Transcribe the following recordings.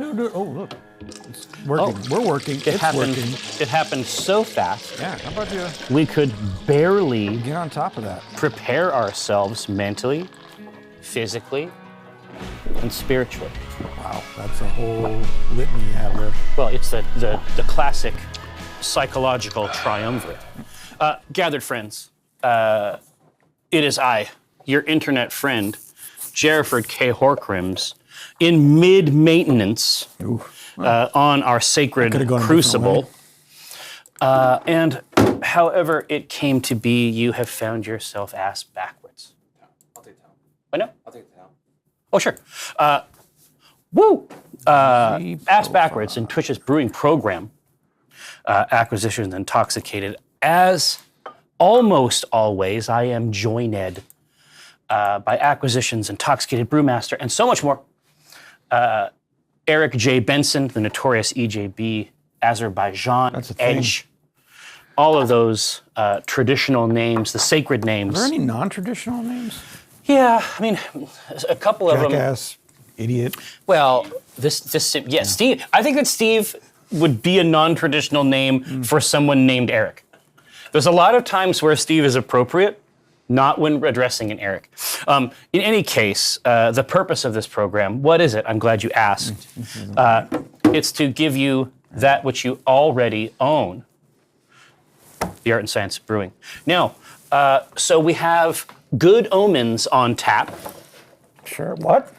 Oh, look. It's working. Oh, We're working. It's working. It happened so fast. Yeah, how about you We could barely get on top of that? prepare ourselves mentally, physically, and spiritually. Wow, that's a whole litany you have there. Well, it's the classic psychological triumvirate. Gathered friends, it is I, your internet friend, Jerriford K. Horkrims, in mid-maintenance on our sacred crucible. And however it came to be, you have found yourself ass backwards. I'll take the helm. I know. I'll take the helm. Oh, sure. Woo! Ass backwards in Twitch's brewing program, Acquisitions and Intoxicated. As almost always, I am joined by Acquisitions, Intoxicated Brewmaster, and so much more. Eric J. Benson, the notorious EJB, Azerbaijan, That's a thing. Edge. All of those traditional names, the sacred names. Are there any non-traditional names? Yeah, I mean, a couple of them. Jackass, idiot. Well, yeah, Steve. I think that Steve would be a non-traditional name for someone named Eric. There's a lot of times where Steve is appropriate, not when addressing an Eric. In any case, the purpose of this program, what is it? I'm glad you asked. It's to give you that which you already own, the art and science of brewing. Now, so we have good omens on tap. Sure. What?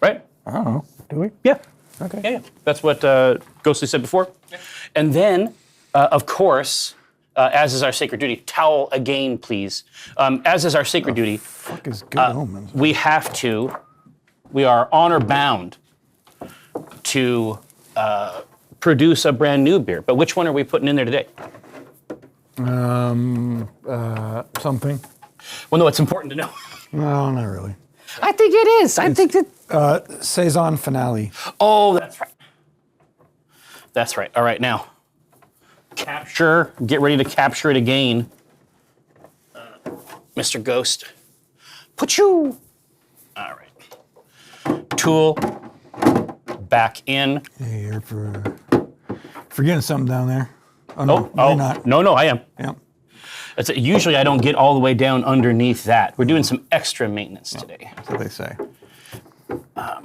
Right? I don't know. Do we? Yeah. Okay. Yeah. That's what Ghostly said before. Yeah. And then, of course, as is our sacred duty, towel again, please. As is our sacred duty, Fuck is good omens. we are honor bound to produce a brand new beer. But which one are we putting in there today? Something. Well, no, it's important to know. No, not really. I think it is. I think that. Saison finale. Oh, that's right. That's right. All right, now. Capture. Get ready to capture it again. Mr. Ghost. Put you. All right. Tool. Back in. Hey, you're forgetting something down there. Oh, no, you're not. No, I am. Yeah. Usually I don't get all the way down underneath that. We're doing some extra maintenance today. That's what they say. All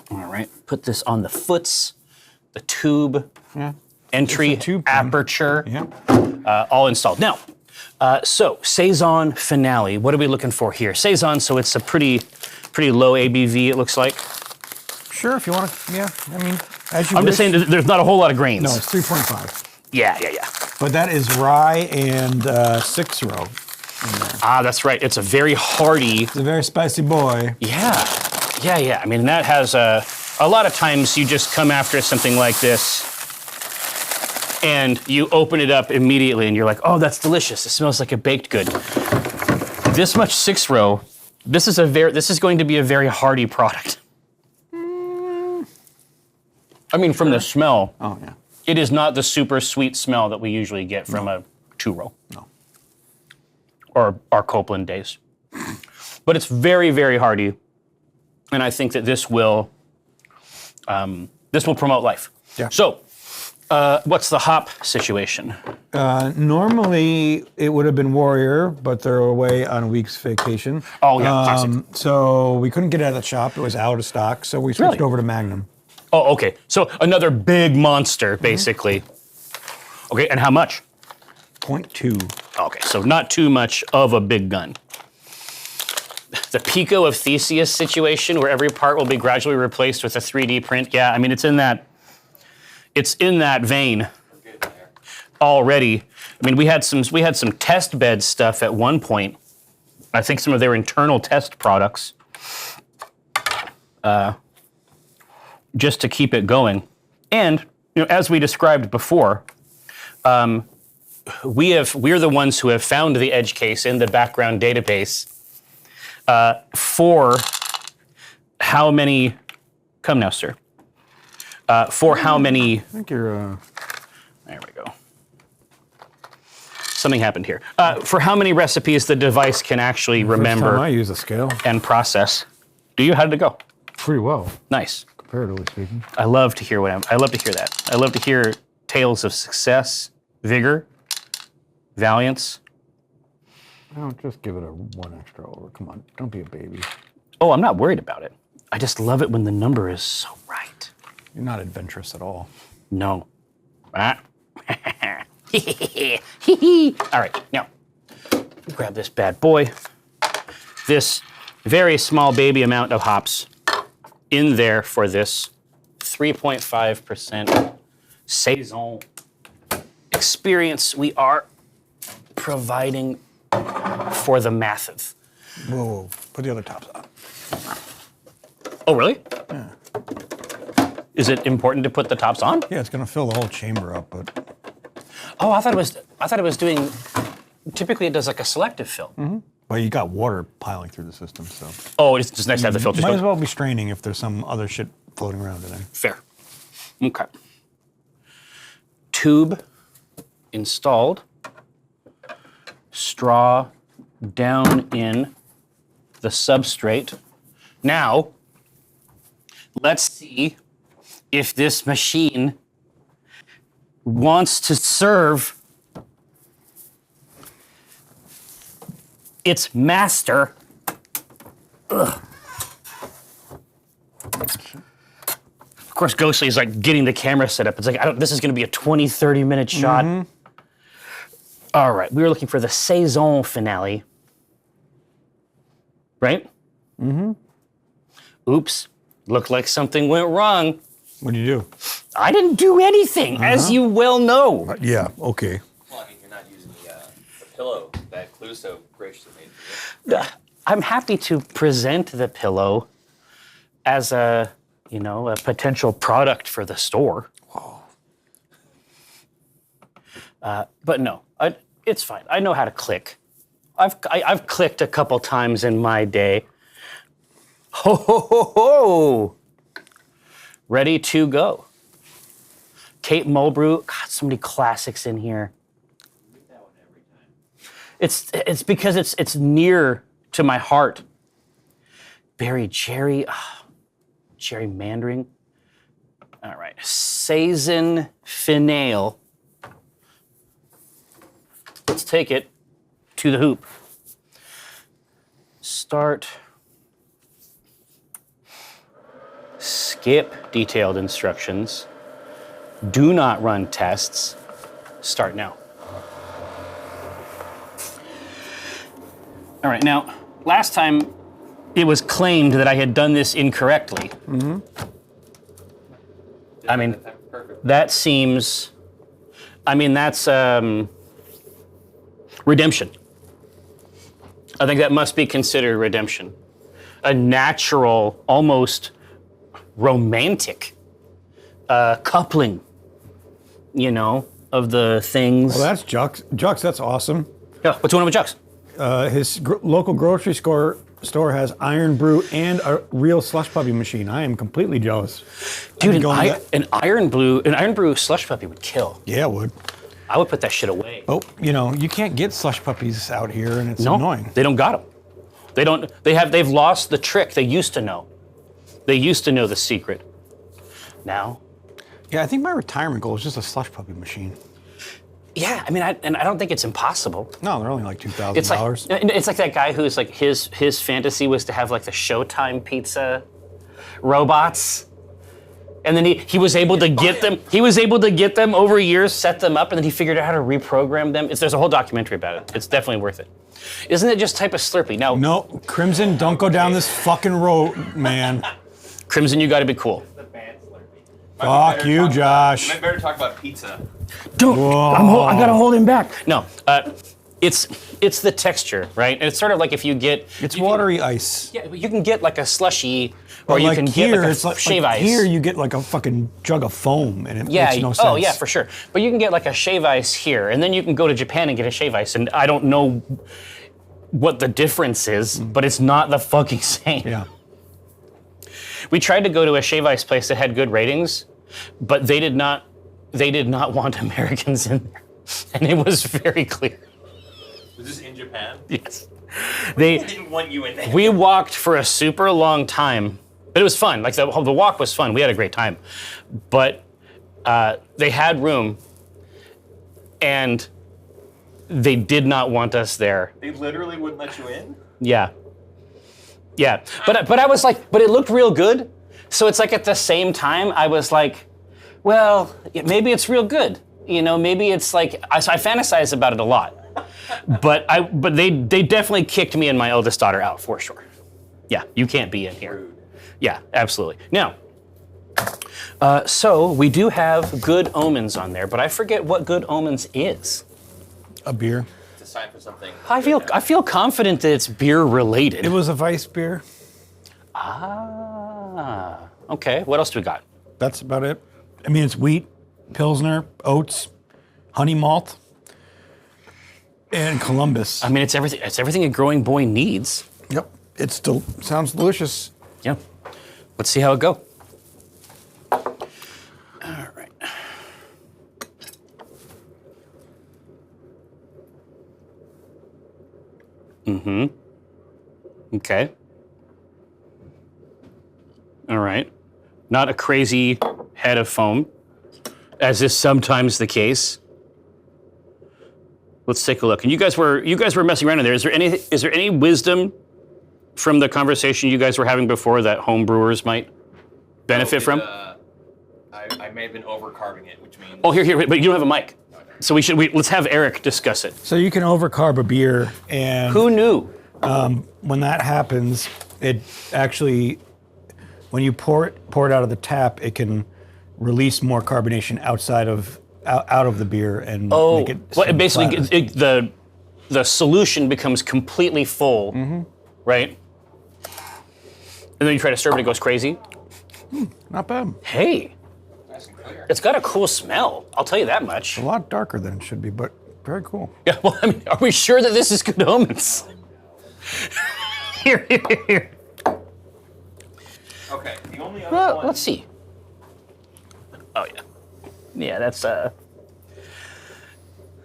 right, put this on the foots, the tube, Yeah. entry, It's a tube thing. aperture, Yeah. all installed. Now, so Saison Finale, what are we looking for here? Saison, so it's a pretty low ABV, it looks like. Sure, if you want to. Yeah. I mean, as you I'm just saying there's not a whole lot of grains. No, it's 3.5. Yeah. But that is rye and 6-row in there. Ah, that's right. It's a very hearty. It's a very spicy boy. Yeah. I mean, that has a lot of times you just come after something like this and you open it up immediately and you're like, oh, that's delicious. It smells like a baked good. This much 6-row, this is going to be a very hearty product. I mean, from the smell. Oh, yeah. It is not the super sweet smell that we usually get from a 2-row. No. Or our Copeland days. But it's very, very hearty. And I think that this will promote life. Yeah. So, what's the hop situation? Normally, it would have been Warrior, but they're away on a week's vacation. Oh, yeah, classic. So we couldn't get it out of the shop. It was out of stock, so we switched over to Magnum. Oh, okay. So another big monster, basically. Okay, and how much? 0.2. Okay, so not too much of a big gun. The Pico of Theseus situation, where every part will be gradually replaced with a 3D print. Yeah, I mean it's in that vein already. I mean we had some test bed stuff at one point. I think some of their internal test products. Just to keep it going. And as we described before, we're the ones who have found the edge case in the background database for how many, come now, sir, for how many, I think you're, there we go. Something happened here. For how many recipes the device can actually remember I use a scale. and process. Do you? How did it go? pretty well, Nice. comparatively speaking. I love to hear I love to hear that. I love to hear tales of success, vigor, valiance. No, just give it a 1 extra over. Come on, don't be a baby. Oh, I'm not worried about it. I just love it when the number is so right. You're not adventurous at all. No. Ah. All right, now, grab this bad boy. This very small baby amount of hops in there for this 3.5% Saison experience we are providing for the masses. Whoa, put the other tops on. Oh, really? Yeah. Is it important to put the tops on? Yeah, it's gonna fill the whole chamber up, but. Oh, I thought it was doing. Typically, it does like a selective fill. Mm-hmm. Well, you got water piling through the system, so. Oh, it's just nice to have the filters. Might as well be straining if there's some other shit floating around in there. Fair. Okay. Tube installed. Straw down in the substrate. Now, let's see if this machine wants to serve its master. Ugh. Of course, Ghostly is like getting the camera set up. It's like, this is going to be a 20, 30-minute shot. Mm-hmm. All right, we were looking for the Saison finale. Right? Mm-hmm. Oops, looked like something went wrong. What do you do? I didn't do anything, as you well know. Yeah, okay. Well, I mean, you're not using the pillow that Clue so graciously made for you. I'm happy to present the pillow as a potential product for the store. Whoa. But no, it's fine. I know how to click. I've clicked a couple times in my day. Ho ho ho ho! Ready to go. Cape Mulbrew. God, so many classics in here. Read that one every time. It's because it's near to my heart. Berry cherry, cherry mandarin. All right, Saison finale. Let's take it to the hoop. Start. Skip detailed instructions. Do not run tests. Start now. All right, now, last time it was claimed that I had done this incorrectly. Mm-hmm. I mean, that seems, that's redemption. I think that must be considered redemption. A natural, almost romantic coupling, of the things. Well, that's Jux. Jux, that's awesome. Yeah, what's going on with Jux? His local grocery store has iron brew and a real slush puppy machine. I am completely jealous. Dude, an iron brew slush puppy would kill. Yeah, it would. I would put that shit away. Oh, you can't get slush puppies out here, and it's annoying. They don't got them. They've lost the trick. They used to know. They used to know the secret. Now? Yeah, I think my retirement goal is just a slush puppy machine. Yeah, I don't think it's impossible. No, they're only like $2,000. It's like that guy who's like his fantasy was to have like the Showtime pizza robots. And then he was able to get them. He was able to get them over years, set them up, and then he figured out how to reprogram them. There's a whole documentary about it. It's definitely worth it. Isn't it just type of Slurpee? Now, no, Crimson, don't go down this fucking road, man. Crimson, you got to be cool. The bad Slurpee. Fuck you, Josh. You might better talk about pizza. Don't. I gotta hold him back. No, it's the texture, right? And it's sort of like if you get. It's watery ice. Yeah, but you can get like a slushy, or you like can here, get like a it's shave ice. Here you get like a fucking jug of foam, and it makes no sense. Oh yeah, for sure. But you can get like a shave ice here, and then you can go to Japan and get a shave ice, and I don't know what the difference is, but it's not the fucking same. Yeah. We tried to go to a shave ice place that had good ratings, but they did not want Americans in there. And it was very clear. Was this in Japan? Yes. They didn't want you in there. We walked for a super long time But it was fun. Like the walk was fun. We had a great time. But they had room, and they did not want us there. They literally wouldn't let you in? Yeah. Yeah. But I was like, but it looked real good. So it's like at the same time, I was like, well, maybe it's real good. You know, maybe it's like, I fantasize about it a lot. But they definitely kicked me and my eldest daughter out for sure. Yeah, you can't be in here. Rude. Yeah, absolutely. Now, so we do have Good Omens on there, but I forget what Good Omens is. A beer. It's a sign for something. I feel confident that it's beer related. It was a Weiss beer. Ah, okay. What else do we got? That's about it. I mean, it's wheat, Pilsner, oats, honey malt, and Columbus. I mean, it's everything. It's everything a growing boy needs. Yep. It still sounds delicious. Yeah. Let's see how it go. All right. Mm-hmm. Okay. All right. Not a crazy head of foam, as is sometimes the case. Let's take a look. And you guys were messing around in there. Is there any wisdom from the conversation you guys were having before that home brewers might benefit from? I may have been over-carving it, which means... Oh, here, but you don't have a mic. So let's have Eric discuss it. So you can overcarb a beer, and Who knew? when that happens, it actually, when you pour it out of the tap, it can release more carbonation out of the beer and make it. Well, basically, flatter. the solution becomes completely full, right? And then you try to stir it, it goes crazy. Not bad. Hey, Nice and clear. it's got a cool smell. I'll tell you that much. A lot darker than it should be, but very cool. Yeah, well, I mean, are we sure that this is Good Omens? Here. Okay, the only other Well, one... let's see. Oh, yeah. Yeah, that's,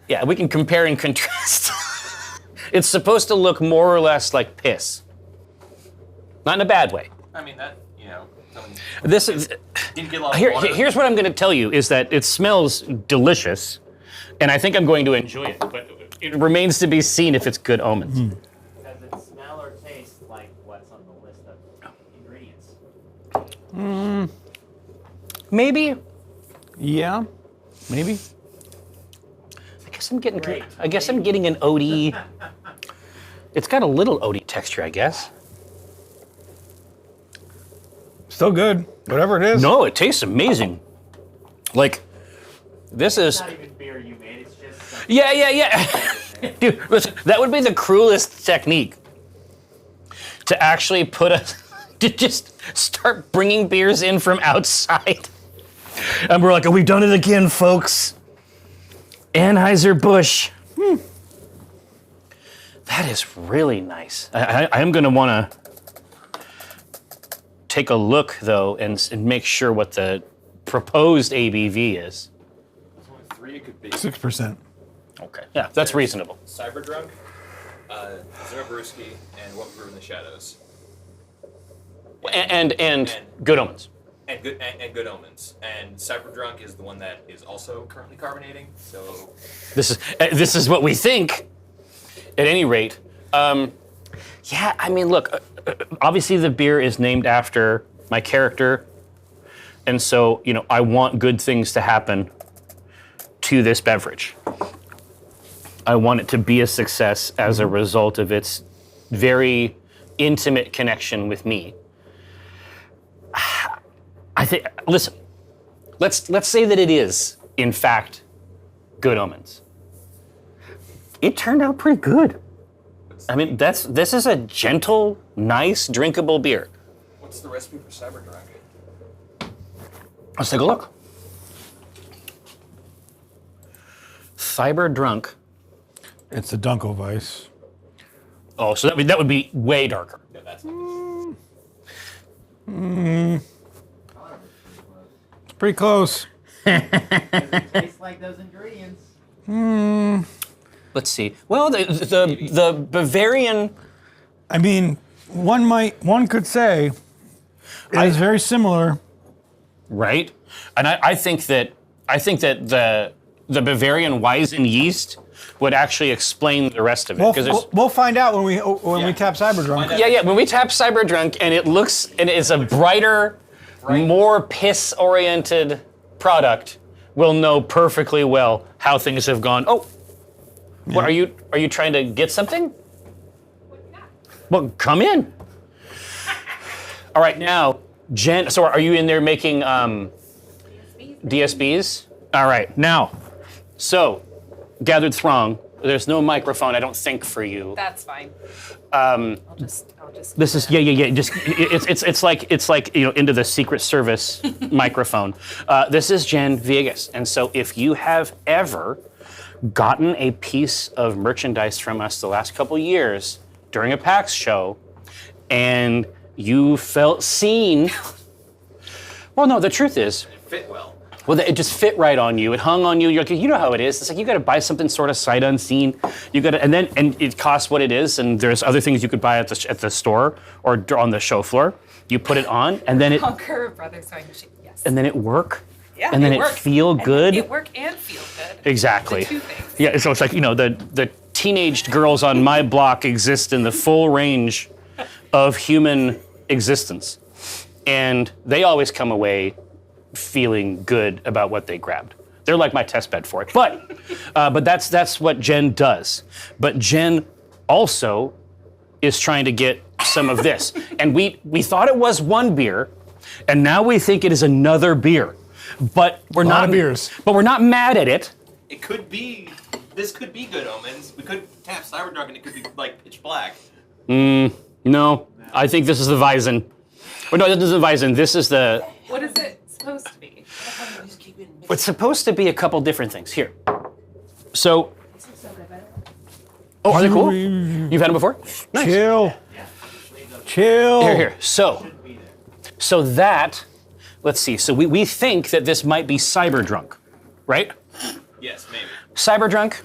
yeah, we can compare and contrast. It's supposed to look more or less like piss. Not in a bad way. I mean, that, This is... didn't get a lot of water. Here's what I'm going to tell you, is that it smells delicious, and I think I'm going to enjoy it, but it remains to be seen if it's Good Omens. Does it smell or taste like what's on the list of ingredients? Maybe. Yeah, maybe. I guess I'm getting an oaty. It's got a little oaty texture, I guess. Still good, whatever it is. No, it tastes amazing. Like, this is... It's not even beer you made, it's just some Yeah. Dude, listen, that would be the cruelest technique. To actually to just start bringing beers in from outside. And we're like, oh, we've done it again, folks. Anheuser-Busch. That is really nice. I am going to want to take a look, though, and make sure what the proposed ABV is. There's only 3 it could be. 6%. Okay. Yeah, that's reasonable. Cyberdrunk, Zero Brewski, and What Brew in the Shadows. And Good Omens. And Good Omens. And Cyberdrunk is the one that is also currently carbonating, so... This is what we think. At any rate, yeah. I mean, look. Obviously, the beer is named after my character, and so I want good things to happen to this beverage. I want it to be a success as a result of its very intimate connection with me. I think. Listen. Let's say that it is, in fact, Good Omens. It turned out pretty good. I mean, this is a gentle, nice, drinkable beer. What's the recipe for Cyberdrunk? Let's take a look. Cyberdrunk. It's a Dunkelweiss. Oh, so that would be way darker. Yeah, that's It's pretty close. Does it taste like those ingredients? Let's see. Well, the Bavarian. I mean, one could say. It is very similar. Right? And I think that the Bavarian Weizen yeast would actually explain the rest of it. We'll find out when we tap Cyberdrunk. Yeah. When we tap Cyberdrunk and it's a brighter, more piss-oriented product, we'll know perfectly well how things have gone. Oh, what are you trying to get something? Well, come in. All right, now, Jen. So, are you in there making DSBs? All right, now. So, gathered throng. There's no microphone, I don't think, for you. That's fine. I'll just. This is Just it's like into the Secret Service microphone. This is Jen Viegas, and so if you have ever gotten a piece of merchandise from us the last couple years during a PAX show, and you felt seen, well, no, the truth is, It fit well. well, it just fit right on you. It hung on you. You're like, you know how it is. It's like you got to buy something sort of sight unseen. You got to, and it costs what it is. And there's other things you could buy at the store or on the show floor. You put it on, and then it Conquer Brother Sewing Machine. Yes. and then it work. Yeah, and then it work. feel And good. It work and feel good. Exactly. The two things. Yeah. So it's like the teenaged girls on my block exist in the full range of human existence, and they always come away feeling good about what they grabbed. They're like my test bed for it. But that's what Jen does. But Jen also is trying to get some of this. And we thought it was one beer, and now we think it is another beer. But we're lot not of beers. But we're not mad at it. It could be. This could be Good Omens. We could tap Cyberdrunk and it could be like pitch black. No, I think this is the Weizen. Or no, this isn't Weizen. This is the. What is it supposed to be? It's supposed to be a couple different things. Here. So. Oh, are they cool? You've had them before? Nice. Chill. Here. So that, let's see. So we think that this might be Cyberdrunk, right? Yes, maybe. Cyberdrunk,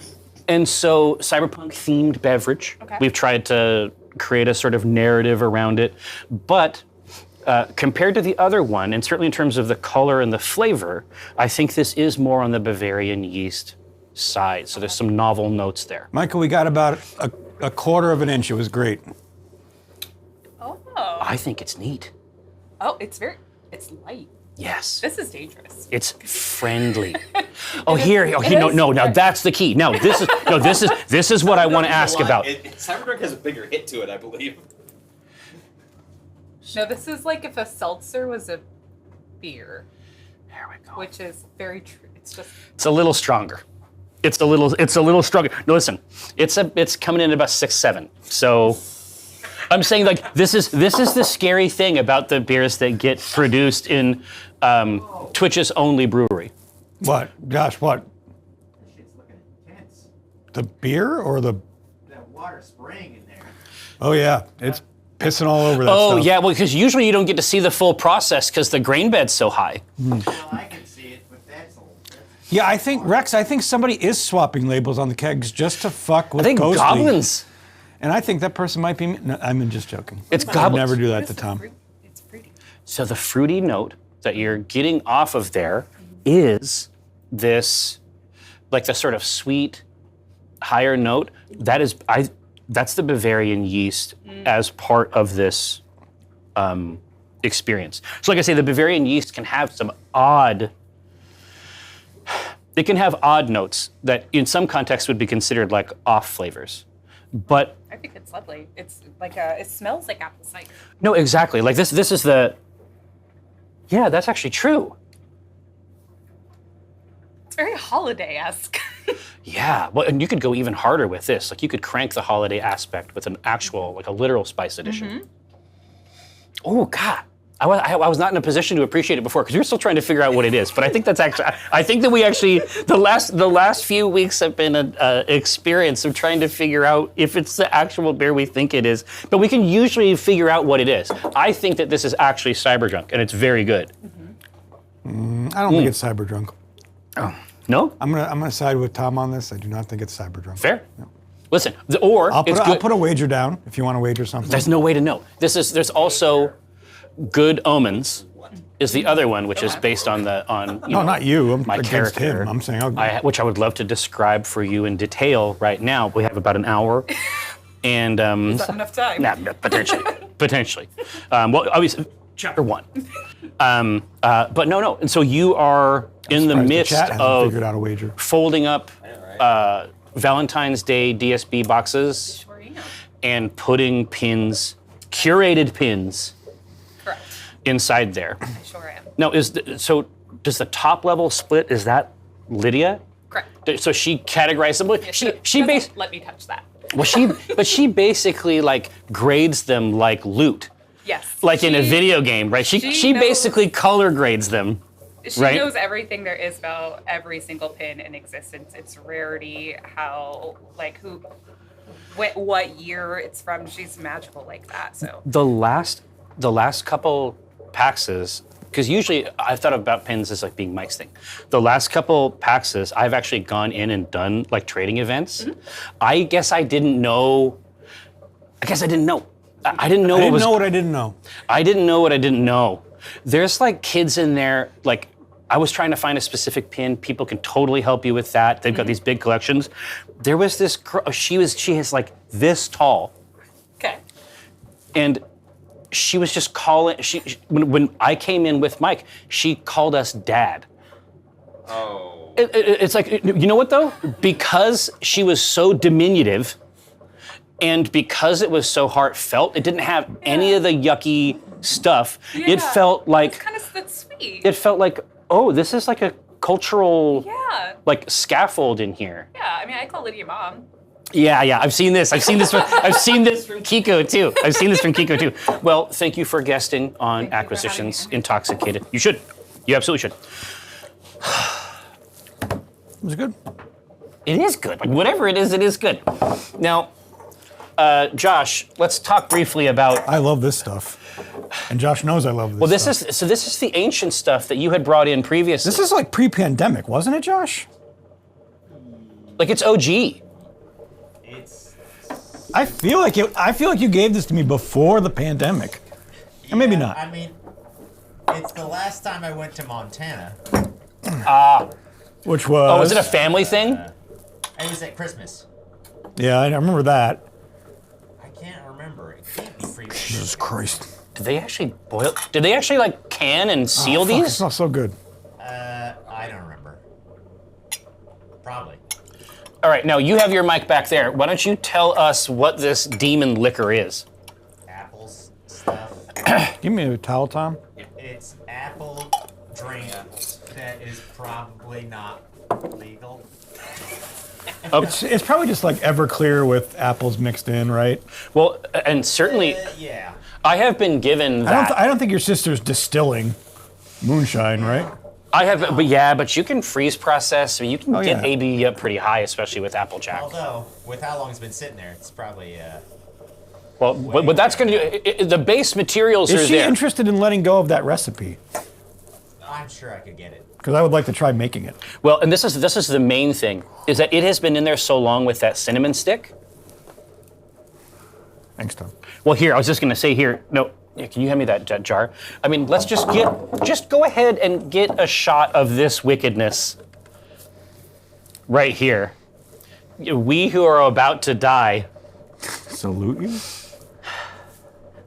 and so cyberpunk themed beverage. Okay. We've tried to create a sort of narrative around it, but compared to the other one, and certainly in terms of the color and the flavor, I think this is more on the Bavarian yeast side. So there's some novel notes there. Michael, we got about a quarter of an inch. It was great. Oh. I think it's neat. Oh, it's light. Yes. This is dangerous. It's friendly. Oh, here. Okay, no. Now that's the key. Now this is what I want to ask about. Cyberdrunk has a bigger hit to it, I believe. No, this is like if a seltzer was a beer, There we go. which is very true. It's just It's a little stronger. It's a little stronger. No, listen. It's coming in at about 6.7. So I'm saying like this is the scary thing about the beers that get produced in Twitch's only brewery. What? Gosh, what? That shit's looking intense. The beer or the? That water spraying in there. Oh yeah, it's pissing all over that Oh stuff. yeah, well because usually you don't get to see the full process because the grain bed's so high. Well, I can see it, but that's all. Yeah, I think Rex. I think somebody is swapping labels on the kegs just to fuck with I think Ghostly. goblins. And I think that person might be. No, I'm just joking. It's I would goblins. never do that What to is the Tom. fruit? It's fruity. So the fruity note that you're getting off of there is this, like the sort of sweet, higher note. That's the Bavarian yeast as part of this experience. So like I say, the Bavarian yeast can have some odd. It can have odd notes that in some contexts would be considered like off flavors. But I think it's lovely. It's like it smells like apple cider. no, exactly. Like this is the. Yeah, that's actually true. It's very holiday-esque. Yeah, well, and you could go even harder with this. Like you could crank the holiday aspect with an actual, like a literal spice edition. Oh God, I was not in a position to appreciate it before because we were still trying to figure out what it is. But I think that's actually, I think that we actually the last few weeks have been an experience of trying to figure out if it's the actual beer we think it is. But we can usually figure out what it is. I think that this is actually Cyberdrunk, and it's very good. I don't think it's Cyberdrunk. No, I'm gonna side with Tom on this. I do not think it's Cyberdrunk. fair. Listen, I'll it's good. put a wager down if you want to wager something. There's no way to know. There's also Good Omens is the other one, which is based on No, not you. I'm my against character. him. I'm saying, which I would love to describe for you in detail right now. We have about an hour, and Is that enough time? nah, potentially. Well, obviously, chapter 1. But no. And so you are in the surprised midst chat hasn't of figured out a wager. folding up right? Valentine's Day DSB boxes Sure am. and putting pins, curated pins, Correct. inside there. I sure am. Now, so does the top level split? Is that Lydia? Correct. So she categorized them. Yes, She doesn't basically. let me touch that. Well, she basically like grades them like loot, Yes. like in a video game, right? She knows- basically color grades them. She right? knows everything there is about every single pin in existence. Its rarity, how, like, what year it's from. She's magical like that. So The last couple PAXs, because usually I've thought about pins as like being Mike's thing. The last couple PAXs, I've actually gone in and done like trading events. I guess I didn't know. I didn't know. I didn't know I what didn't was. know what I didn't know. I didn't know what I didn't know. There's like kids in there, like I was trying to find a specific pin. People can totally help you with that. They've got these big collections. There was this girl, she is like this tall. okay. And she was just calling, when I came in with Mike, she called us dad. Oh. It's like, you know what though? Because she was so diminutive and because it was so heartfelt, it didn't have any of the yucky stuff. It felt like, That's sweet. it felt like, oh, this is like a cultural Yeah. like scaffold in here. Yeah. I mean, I call Lydia mom. Yeah, I've seen this. I've seen this from Kiko too. Well, thank you for guesting on Thank you for Acquisitions having me. Intoxicated. You should. You absolutely should. It was good. It is good. Like whatever it is good. Now, Josh, let's talk briefly about. I love this stuff. And Josh knows I love this Well, this stuff. is the ancient stuff that you had brought in previously. This is like pre-pandemic, wasn't it, Josh? like it's OG. It's I feel like you gave this to me before the pandemic. And maybe not. I mean, it's the last time I went to Montana. Which was. Oh, is it a family thing? It was at Christmas. Yeah, I remember that. I can't remember. It can't be free. Jesus Christ. Did they actually boil? Did they actually like can and seal Oh, fuck, It these? smells so good. I don't remember. Probably. All right, now you have your mic back there. Why don't you tell us what this demon liquor is? Apples stuff. Give me a towel, Tom. It's apple drink that is probably not legal. It's probably just like Everclear with apples mixed in, right? Well, and certainly, Yeah. I have been given that. I don't think your sister's distilling moonshine, right? I have, but you can freeze process. So you can Oh, get yeah. ABV up pretty high, especially with Applejack. Although, with how long it's been sitting there, it's probably Well, what that's going to do, the base materials Is are she there. interested in letting go of that recipe? I'm sure I could get it. Because I would like to try making it. Well, and this is the main thing, is that it has been in there so long with that cinnamon stick. Thanks, Tom. Well, here, I was just going to say here, no, yeah, can you hand me that jar? I mean, let's just go ahead and get a shot of this wickedness right here. We who are about to die, Salute you?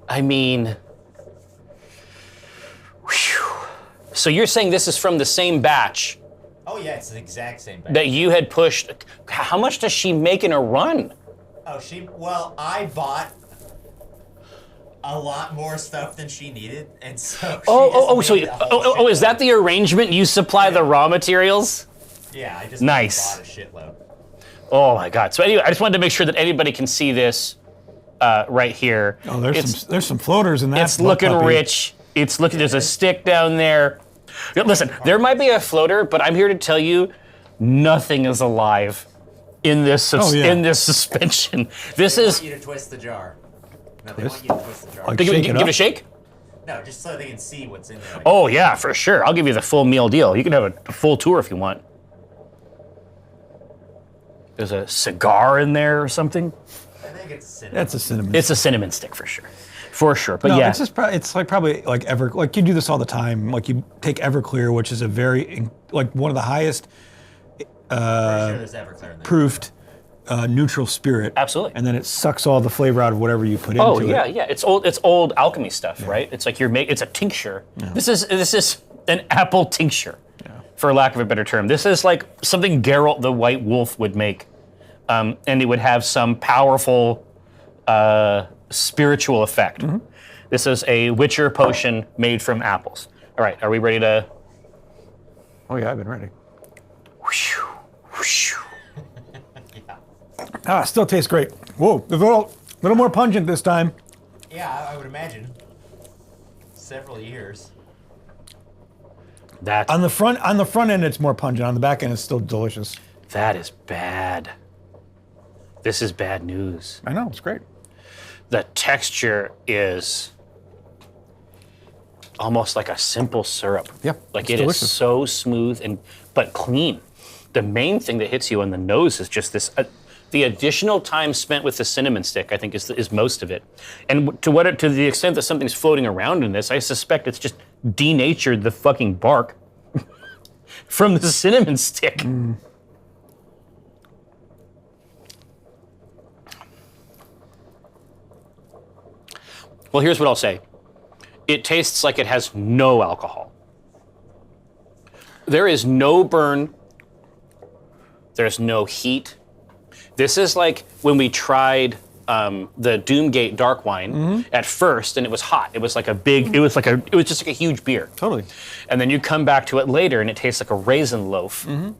I mean, whew. So you're saying this is from the same batch Oh yeah, it's the exact same bag. that you had pushed. How much does she make in a run? Oh, I bought a lot more stuff than she needed, and so Is that the arrangement? You supply the raw materials? Yeah, I just Nice. bought a shitload. Oh my God. So anyway, I just wanted to make sure that anybody can see this right here. Oh, there's some floaters in that. It's looking puppy. rich. It's looking, there's a stick down there. Listen, there might be a floater, but I'm here to tell you, nothing is alive in this in this suspension. This They is. want you to twist the jar. No, they Twist? want you to twist the jar. Like- Give Shake it it up? a shake? No, just so they can see what's in there. Oh yeah, for sure. I'll give you the full meal deal. You can have a full tour if you want. There's a cigar in there or something. I think it's cinnamon. That's a cinnamon. It's a cinnamon stick for sure. For sure. But No, yeah. it's just it's like probably like like you do this all the time. Like you take Everclear, which is a very like one of the highest Pretty sure there's Everclear in there. proofed neutral spirit. Absolutely. And then it sucks all the flavor out of whatever you put into it. Oh yeah, yeah. It's old alchemy stuff, right? It's like it's a tincture. Yeah. This is an apple tincture, for lack of a better term. This is like something Geralt the White Wolf would make, and it would have some powerful spiritual effect. Mm-hmm. This is a Witcher potion made from apples. All right, are we ready to? Oh yeah, I've been ready. Whoosh, whoosh. Ah, still tastes great. Whoa, a little more pungent this time. Yeah, I would imagine. Several years. That On the front end, it's more pungent. On the back end, it's still delicious. that is bad. This is bad news. I know, it's great. The texture is almost like a simple syrup. Yep, Like it's it delicious. is so smooth but clean. The main thing that hits you on the nose is just this. The additional time spent with the cinnamon stick, I think, is most of it. And to the extent that something's floating around in this, I suspect it's just denatured the fucking bark from the cinnamon stick. Mm. Well, here's what I'll say. It tastes like it has no alcohol. There is no burn. There's no heat. This is like when we tried the Doomgate dark wine at first, and it was hot. It was like it was just like a huge beer. Totally. And then you come back to it later, and it tastes like a raisin loaf. Mm-hmm.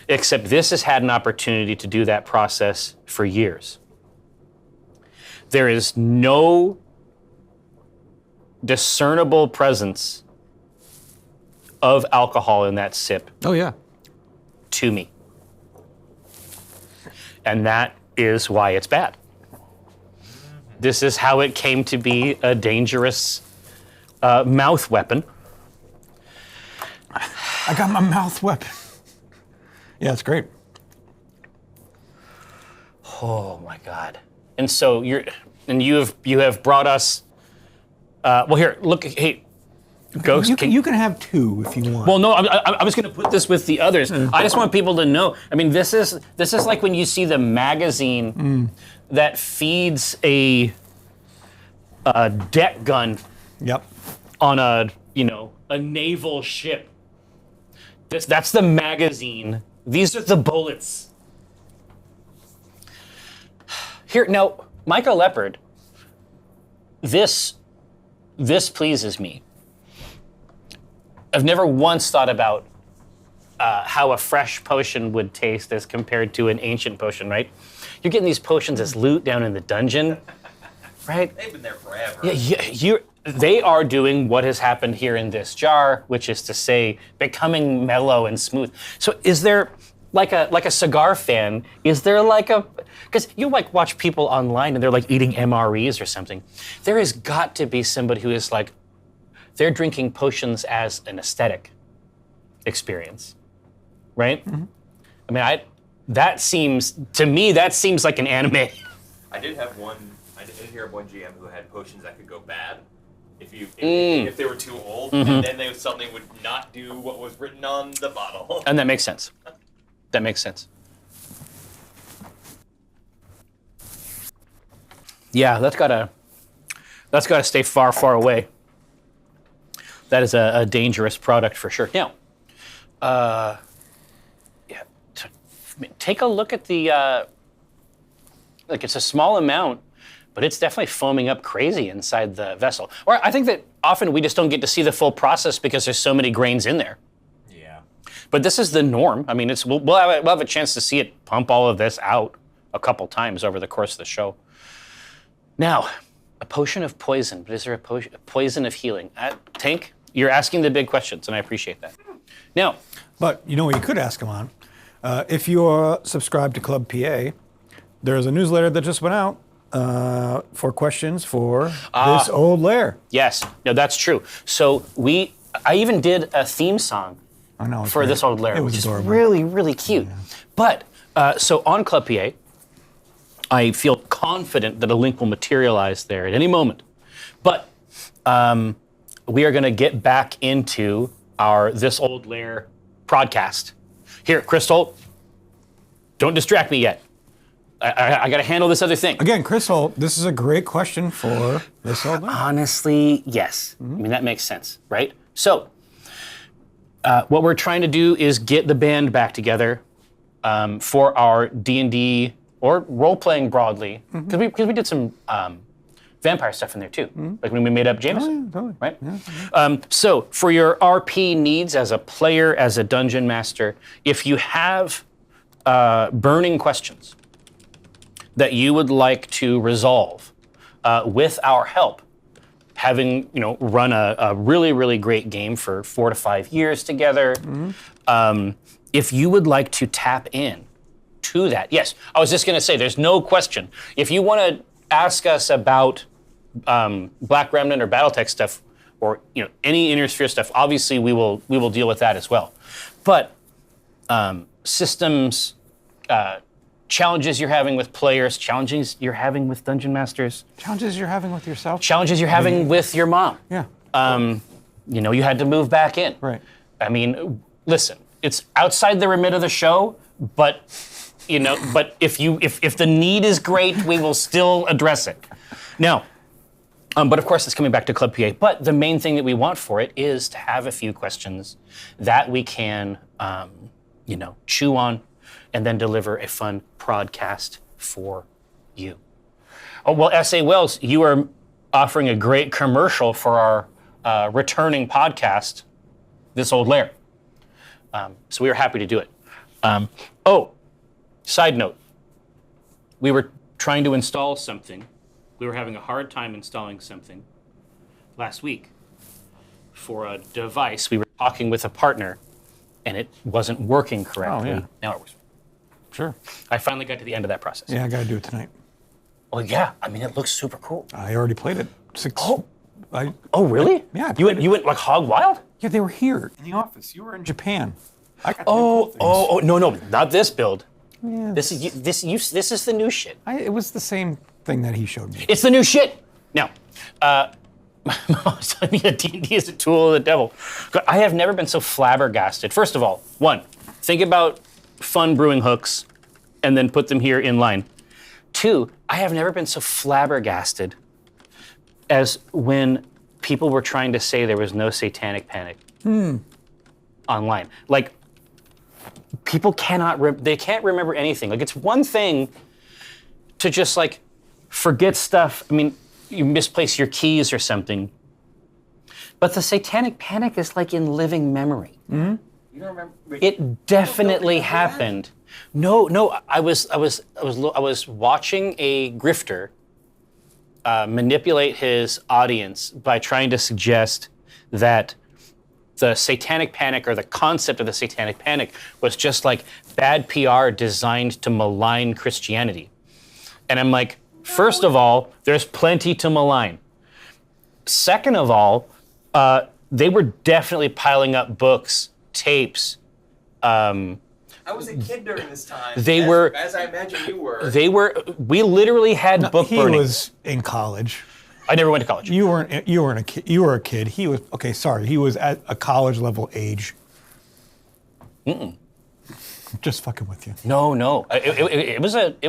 Except this has had an opportunity to do that process for years. There is no discernible presence of alcohol in that sip Oh yeah. to me. And that is why it's bad. This is how it came to be a dangerous mouth weapon. I got my mouth weapon. Yeah, it's great. Oh my God! And so you have brought us. Well, here, look. Hey, Ghost. You can have two if you want. Well, no, I was going to put this with the others. I just want people to know. I mean, this is like when you see the magazine that feeds a deck gun Yep. on a naval ship. That's the magazine. These are the bullets. Here now, Michael Leopard. This pleases me. I've never once thought about how a fresh potion would taste as compared to an ancient potion, right? You're getting these potions as loot down in the dungeon, right? They've been there forever. Yeah, they are doing what has happened here in this jar, which is to say, becoming mellow and smooth. So is there, like a cigar fan, is there like because you like watch people online and they're like eating MREs or something. There has got to be somebody who is like, they're drinking potions as an aesthetic experience, right? Mm-hmm. I mean, that seems like an anime. I did hear of one GM who had potions that could go bad if they were too old, and then they suddenly would not do what was written on the bottle. And that makes sense. That makes sense. Yeah, that's gotta stay far, far away. That is a dangerous product for sure. Now, take a look at the, it's a small amount, but it's definitely foaming up crazy inside the vessel. Or I think that often we just don't get to see the full process because there's so many grains in there. Yeah. But this is the norm. I mean, we'll have a chance to see it pump all of this out a couple times over the course of the show. Now, a potion of poison, but is there a poison of healing? Tank, you're asking the big questions, and I appreciate that. Now, But you know what you could ask them on? If you're subscribed to Club PA, there's a newsletter that just went out for questions for this old lair. yes, no, that's true. So I even did a theme song I know, it's for great. this old lair, It was which adorable. is really, really cute. Yeah. But, so on Club PA, I feel confident that a link will materialize there at any moment But we are going to get back into our This Old Lair podcast. Here, Crystal, don't distract me yet. I got to handle this other thing. Again, Crystal, this is a great question for This Old Lair. Honestly, yes. I mean, that makes sense, right? So, what we're trying to do is get the band back together for our D&D or role-playing broadly, because we did some vampire stuff in there too, like when we made up Jameson, totally. right? Yeah. So, for your RP needs as a player, as a dungeon master, if you have burning questions that you would like to resolve with our help, having run a really, really great game for 4 to 5 years together, if you would like to tap in to that, yes, I was just going to say, there's no question. If you want to ask us about Black Remnant or BattleTech stuff, or any Inner Sphere stuff, obviously we will deal with that as well. But systems. Challenges you're having with players, challenges you're having with dungeon masters, Challenges you're having with yourself. challenges you're having with your mom. Yeah. You had to move back in. Right. I mean, listen, it's outside the remit of the show, but but if the need is great, we will still address it. Now, but of course, it's coming back to Club PA. But the main thing that we want for it is to have a few questions that we can, chew on, and then deliver a fun podcast for you. Oh, well, S.A. Wells, you are offering a great commercial for our returning podcast, This Old Lair. So we were happy to do it. Side note. We were trying to install something. We were having a hard time installing something last week for a device. We were talking with a partner, and it wasn't working correctly. Oh, yeah. Now it was. Sure. I finally got to the end of that process. Yeah, I got to do it tonight. Oh, yeah. I mean, it looks super cool. I already played it. Oh, really? Yeah, I You went like hog wild? Yeah, they were here in the office. You were in Japan. I got to do Oh, cool things. no, not this build. Yeah, This is the new shit. it was the same thing that he showed me. It's the new shit. Now, my mom was telling me that D&D is a tool of the devil. I have never been so flabbergasted. First of all, one, think about fun brewing hooks and then put them here in line. Two, I have never been so flabbergasted as when people were trying to say there was no satanic panic online. Like, people they can't remember anything. Like, it's one thing to just like forget stuff. I mean, you misplace your keys or something. But the satanic panic is like in living memory. You don't remember? It definitely happened. No, I was watching a grifter manipulate his audience by trying to suggest that the satanic panic, or the concept of the satanic panic, was just like bad PR designed to malign Christianity. And I'm like, first of all, there's plenty to malign. Second of all, they were definitely piling up books, tapes. I was a kid during this time. As I imagine you were. We literally had book burning. He was in college. I never went to college. You weren't a kid. You were a kid. He was He was at a college level age. Just fucking with you. No. It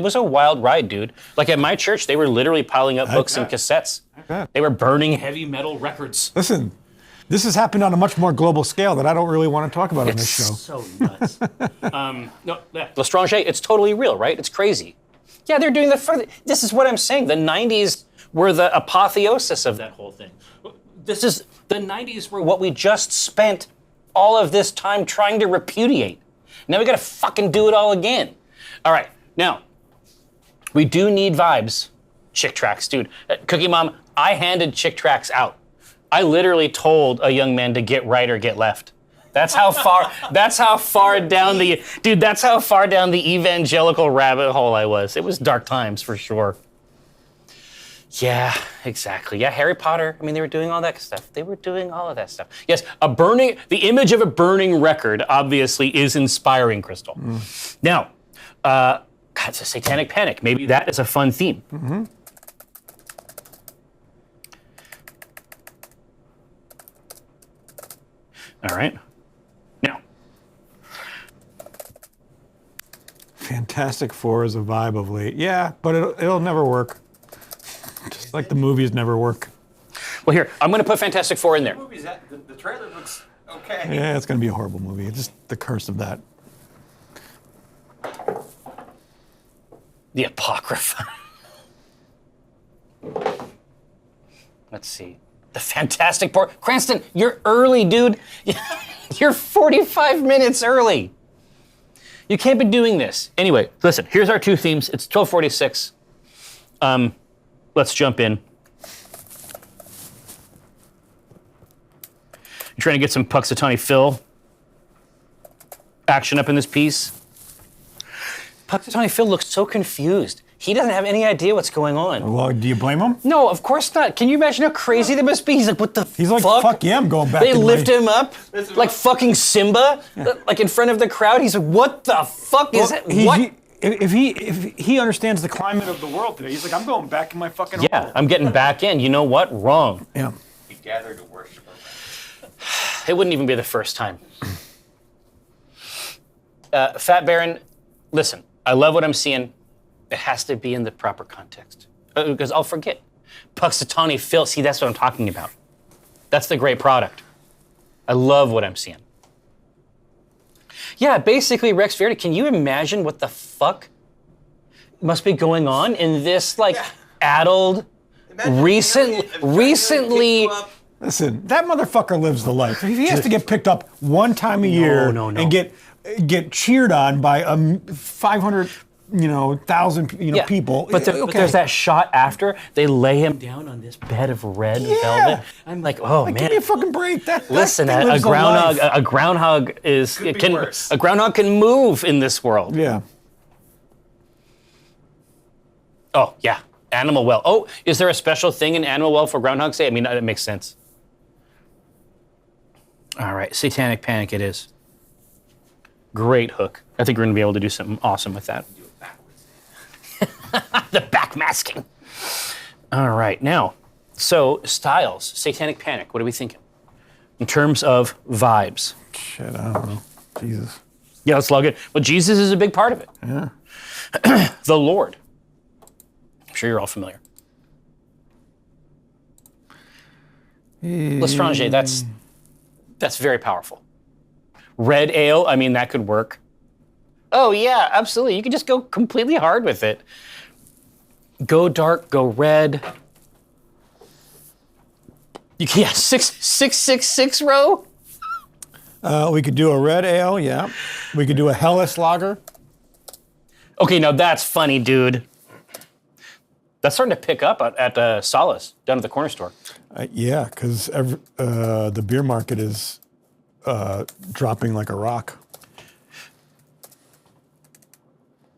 was a wild ride, dude. Like at my church, they were literally piling up books and cassettes. bet. They were burning heavy metal records. Listen, this has happened on a much more global scale that I don't really want to talk about on this show. So nuts. L'Estrange, it's totally real, right? It's crazy. Yeah, they're doing this is what I'm saying. The 90s were the apotheosis of that whole thing. The 90s were what we just spent all of this time trying to repudiate. Now we gotta fucking do it all again. All right, now, we do need vibes. Chick tracks, dude. Cookie Mom, I handed chick tracks out. I literally told a young man to get right or get left. That's how far down the evangelical rabbit hole I was. It was dark times for sure. Yeah, exactly. Yeah, Harry Potter. I mean, they were doing all that stuff. They were doing all of that stuff. Yes, the image of a burning record obviously is inspiring, Crystal. Now, God, it's a satanic panic. Maybe that is a fun theme. All right. Now, Fantastic Four is a vibe of late. Yeah, but it'll never work. Just like the movies never work. well, here, I'm going to put Fantastic Four in there. The trailer looks okay. Yeah, it's going to be a horrible movie. It's just the curse of that. The Apocrypha. Let's see. The Fantastic Four. Cranston, you're early, dude. You're 45 minutes early. You can't be doing this. Anyway, listen, here's our two themes. It's 12:46. Let's jump in. You're trying to get some Puxatawny Phil action up in this piece. Puxatawny Phil looks so confused. He doesn't have any idea what's going on. Well, do you blame him? No, of course not. Can you imagine how crazy that must be? He's like, what the He's like, fuck? fuck yeah, I'm going back They to lift my... him up like fucking Simba, like in front of the crowd. He's like, what the fuck is it? What? If he understands the climate of the world today, he's like, I'm going back in my fucking home. Yeah, I'm getting back in. You know what? Wrong. Yeah. We gather to worship him. It wouldn't even be the first time. Fat Baron, listen, I love what I'm seeing. It has to be in the proper context. Because I'll forget. Puxatawny Phil, see, that's what I'm talking about. That's the great product. I love what I'm seeing. Yeah, basically, Rex Verity, can you imagine what the fuck must be going on in this, like, addled, recently... Listen, that motherfucker lives the life. If he has to get picked up one time a year no. and get cheered on by 500, thousand, people. But there's that shot after they lay him down on this bed of red velvet. I'm like, oh man, give me a fucking break. Listen, that a groundhog can move in this world. Yeah. Oh yeah, Animal Well. Oh, is there a special thing in Animal Well for Groundhog Day? I mean, it makes sense. All right, Satanic Panic it is. Great hook. I think we're gonna be able to do something awesome with that. The backmasking. All right, now, so styles, Satanic Panic, what are we thinking? In terms of vibes. Shit, I don't know. Jesus. Yeah, let's log it. Well, Jesus is a big part of it. Yeah. The Lord. I'm sure you're all familiar. L'Etranger, that's very powerful. Red ale, I mean, that could work. Oh yeah, absolutely. You could just go completely hard with it. Go dark, go red. You can, 666 row. We could do a red ale, yeah. We could do a Helles lager. Okay, now that's funny, dude. That's starting to pick up at Solace, down at the corner store. Yeah, because the beer market is dropping like a rock.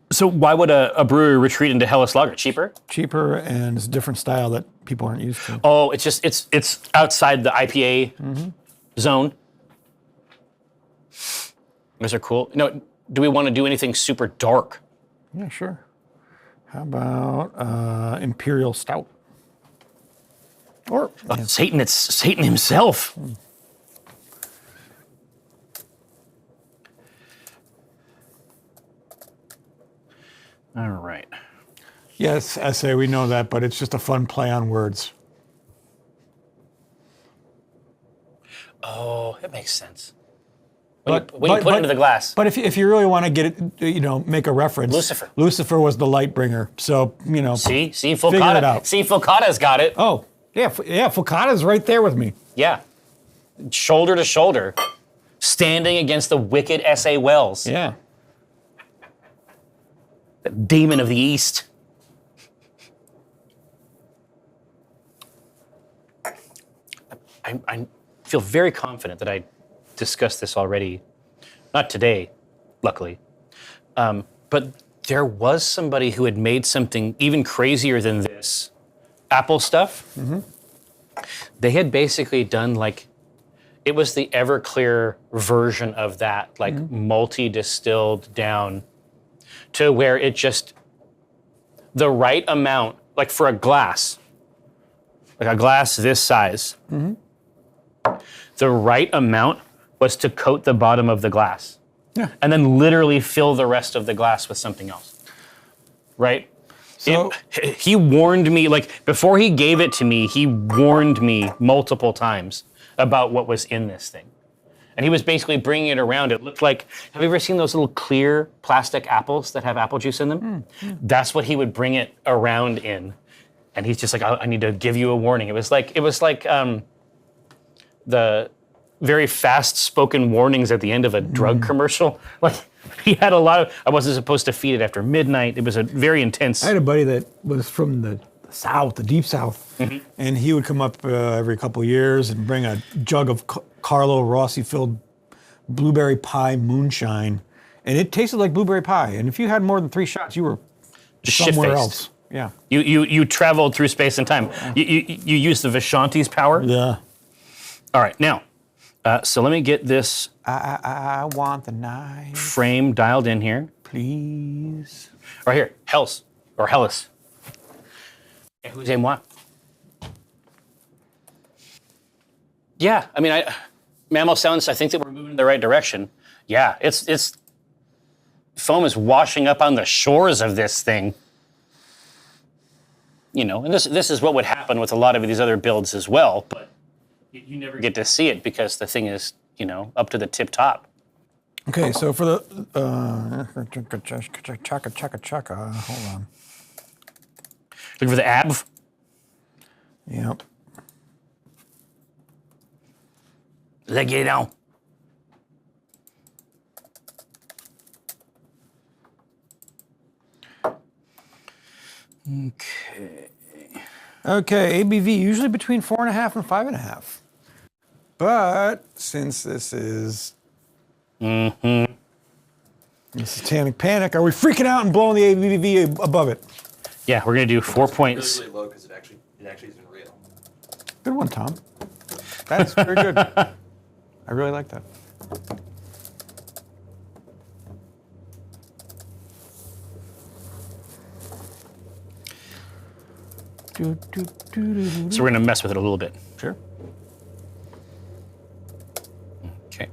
So why would a brewery retreat into Helles Lager? Cheaper? Cheaper, and it's a different style that people aren't used to. Oh, it's outside the IPA zone. Those are cool. No, do we want to do anything super dark? Yeah, sure. How about Imperial Stout? Or Satan, it's Satan himself. All right. yes, I say we know that, but it's just a fun play on words. Oh, it makes sense. When you put it into the glass. But if you really want to get it, make a reference. Lucifer. Lucifer was the light bringer. So, See, figure it Fulcata. out. See, Fulcata's got it. Oh, yeah, Fulcata's right there with me. Yeah. Shoulder to shoulder. Standing against the wicked S.A. Wells. Yeah. The demon of the East. I feel very confident that I discussed this already. Not today, luckily. But there was somebody who had made something even crazier than this. Apple stuff. Mm-hmm. They had basically done it was the Everclear version of that, multi-distilled down to where it just, the right amount, like for a glass, like a glass this size, the right amount was to coat the bottom of the glass. Yeah. And then literally fill the rest of the glass with something else. Right? So He warned me, like, before he gave it to me, he warned me multiple times about what was in this thing. And he was basically bringing it around. It looked like, have you ever seen those little clear plastic apples that have apple juice in them? That's what he would bring it around in. And he's just like, I need to give you a warning. It was like the very fast-spoken warnings at the end of a drug commercial. Like, he had a lot of, I wasn't supposed to feed it after midnight. It was a very intense. I had a buddy that was from the South, the deep South, and he would come up every couple of years and bring a jug of Carlo Rossi-filled blueberry pie moonshine, and it tasted like blueberry pie. And if you had more than 3 shots, you were somewhere Shit-faced. else. Yeah. You traveled through space and time. You used the Vishanti's power. Yeah. All right, now, so let me get this I want the knife, frame dialed in here. please. Right here, Hells, or Hellas. Excusez-moi. Yeah, I mean, Mammal Sounds, I think that we're moving in the right direction. Yeah, it's foam is washing up on the shores of this thing. You know, and this is what would happen with a lot of these other builds as well, but you never get to see it because the thing is, you know, up to the tip top. Okay, so for the chaka, hold on. Look for the ab. Yep. Let's get it down. Okay. Okay, ABV usually between 4.5 and 5.5. But since this is the Satanic Panic, are we freaking out and blowing the ABV above it? Yeah, we're gonna do 4 points. Really low because it actually isn't real. Good one, Tom. That's very good. I really like that. So we're gonna mess with it a little bit. Sure. Okay.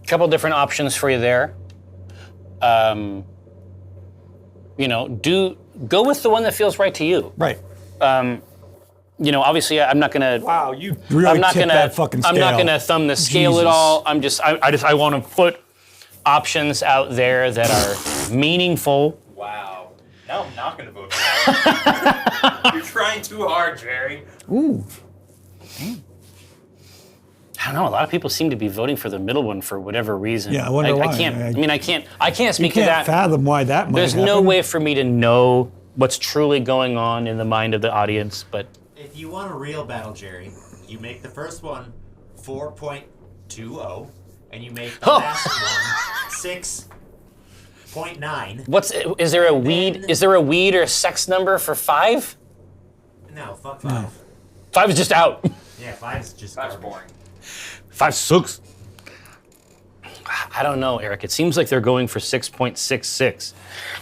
Couple different options for you there. You know, go with the one that feels right to you. Right. You know, obviously, I'm not gonna. Wow, you really I'm not tipped gonna. that fucking scale. I'm not gonna thumb the scale at Jesus. all. I want to put options out there that are meaningful. Wow. Now I'm not gonna vote for that. You're trying too hard, Jerry. Ooh. I don't know. A lot of people seem to be voting for the middle one for whatever reason. Yeah, I wonder why. I can't. I mean, I can't You speak to can't that. fathom why that might There's happen. no way for me to know what's truly going on in the mind of the audience, but If you want a real battle, Jerry, you make the first one 4.20, and you make the last one 6.9. is there a weed? Is there a weed or sex number for 5? No, fuck 5. 5 is just out. Yeah, 5's just That's garbage. boring. 5 sucks. I don't know, Eric. It seems like they're going for 6.66.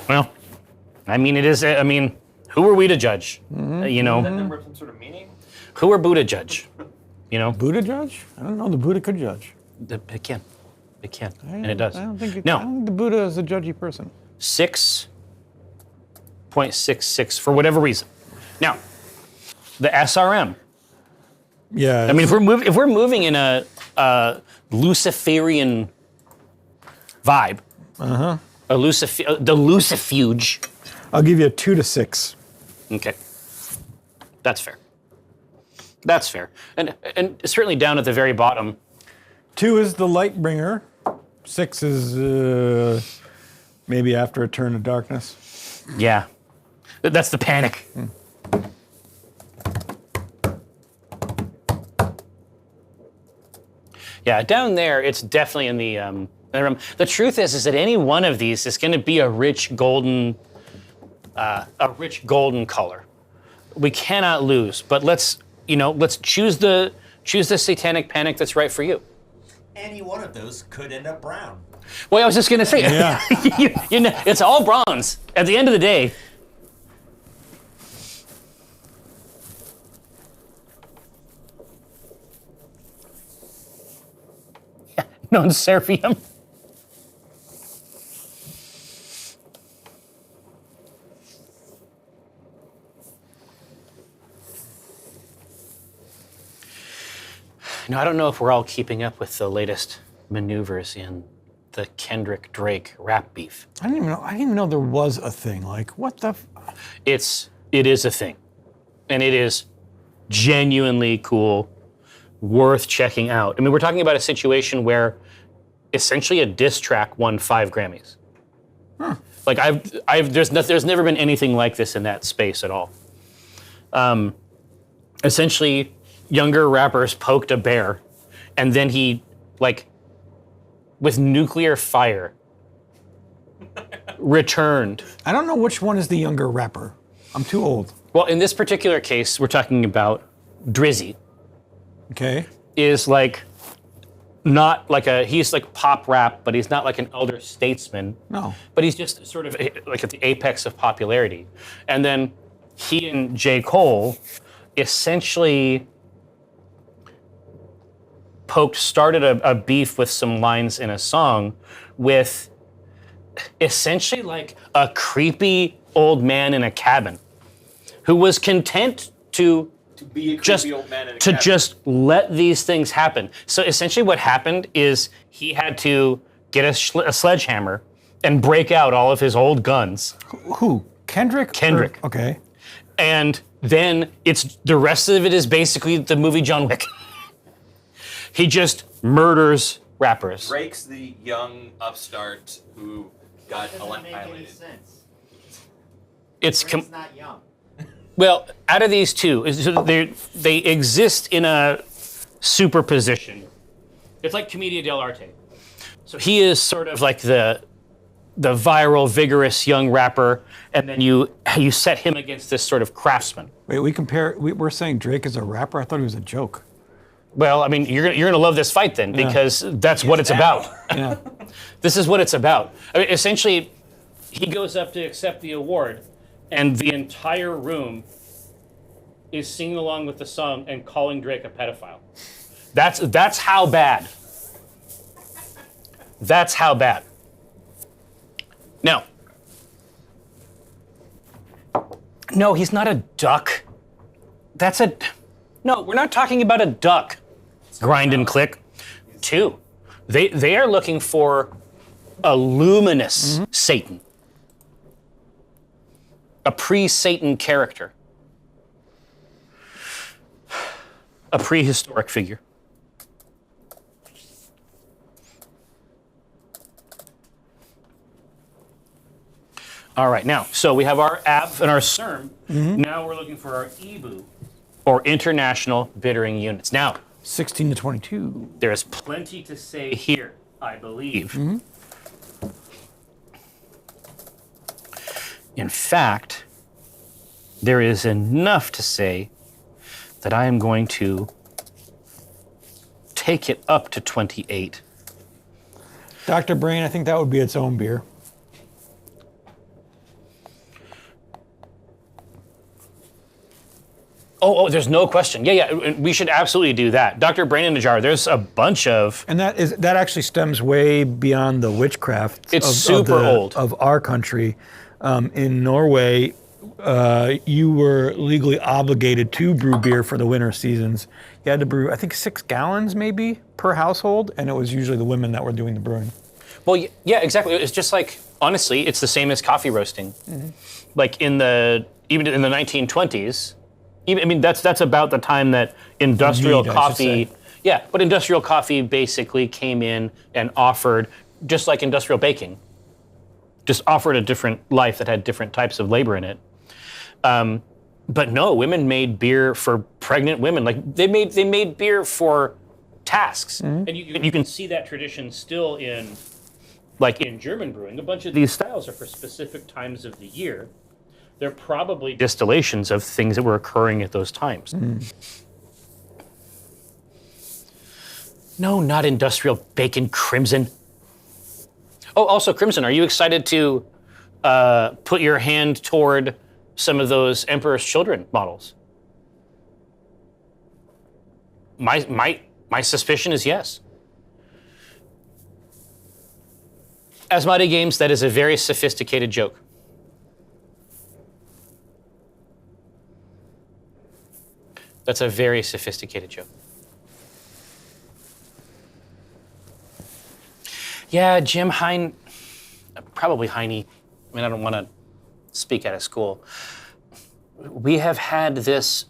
Well, I mean, it is. I mean, who are we to judge? You know, That number have some sort of meaning? who are Buddha judge? You know, Buddha judge? I don't know. The Buddha could judge. it can, and it does. I don't think I No, don't think the Buddha is a judgy person. 6.66 for whatever reason. Now, the SRM. Yeah. I mean, if we're moving in a Luciferian vibe, the Lucifuge. I'll give you a 2 to 6. Okay, that's fair. That's fair, and certainly down at the very bottom. 2 is the light bringer. 6 is maybe after a turn of darkness. Yeah, that's the panic. Yeah, down there, it's definitely in the. The truth is that any one of these is going to be a rich golden color. We cannot lose, but let's choose the Satanic Panic that's right for you. Any one of those could end up brown. Well, I was just going to say, Yeah. you know, it's all bronze at the end of the day. Non serviam. Now, I don't know if we're all keeping up with the latest maneuvers in the Kendrick Drake rap beef. I didn't even know there was a thing. Like, what the? It is a thing, and it is genuinely cool, worth checking out. I mean, we're talking about a situation where essentially a diss track won 5 Grammys. Huh. Like there's never been anything like this in that space at all. Essentially, younger rappers poked a bear, and then he, like, with nuclear fire, returned. I don't know which one is the younger rapper. I'm too old. Well, in this particular case, we're talking about Drizzy. Okay. Is like not like he's like pop rap, but he's not like an elder statesman. No. But he's just sort of like at the apex of popularity. And then he and J. Cole essentially started a beef with some lines in a song with essentially like a creepy old man in a cabin who was content to be a just creepy old man in a cabin. just let these things happen. So essentially what happened is he had to get a sledgehammer and break out all of his old guns. Who? Kendrick? Kendrick. Okay. And then the rest of it is basically the movie John Wick. He just murders rappers. Drake's the young upstart who got Doesn't make any piloted. sense. It's Drake's not young. well, out of these two, they exist in a superposition. It's like Commedia dell'arte. So he is sort of like the viral, vigorous young rapper, and then you set him against this sort of craftsman. Wait, we're saying Drake is a rapper? I thought he was a joke. Well, I mean, you're gonna love this fight then, because that's what it's about. Yeah. This is what it's about. I mean, essentially, he goes up to accept the award, and the entire room is singing along with the song and calling Drake a pedophile. That's how bad. That's how bad. Now, no, he's not a duck. No, we're not talking about a duck. Grind and click. 2. They are looking for a luminous Satan. A pre-Satan character. A prehistoric figure. All right, now, so we have our AB and our CERM. Now we're looking for our IBU, or International Bittering Units. Now, 16 to 22. there is plenty to say here, I believe. In fact, there is enough to say that I am going to take it up to 28. Dr. Brain, I think that would be its own beer. Oh, there's no question. Yeah, we should absolutely do that. Dr. Brain in a Jar, there's a bunch of... And that actually stems way beyond the witchcraft. It's super old. Of our country. In Norway, you were legally obligated to brew beer for the winter seasons. You had to brew, I think, 6 gallons maybe per household, and it was usually the women that were doing the brewing. Well, yeah, exactly. It's just like, honestly, it's the same as coffee roasting. Like even in the 1920s, that's about the time that industrial coffee, but industrial coffee basically came in and offered, just like industrial baking, just offered a different life that had different types of labor in it. But no, women made beer for pregnant women. Like they made beer for tasks, and you can see that tradition still in German brewing. A bunch of these styles are for specific times of the year. They're probably distillations of things that were occurring at those times. No, not industrial bacon, Crimson. Oh, also Crimson, are you excited to put your hand toward some of those Emperor's Children models? My suspicion is yes. Asmodee Games, that is a very sophisticated joke. That's a very sophisticated joke. Yeah, Jim Heine, probably Heine. I mean, I don't want to speak out of school. We have had this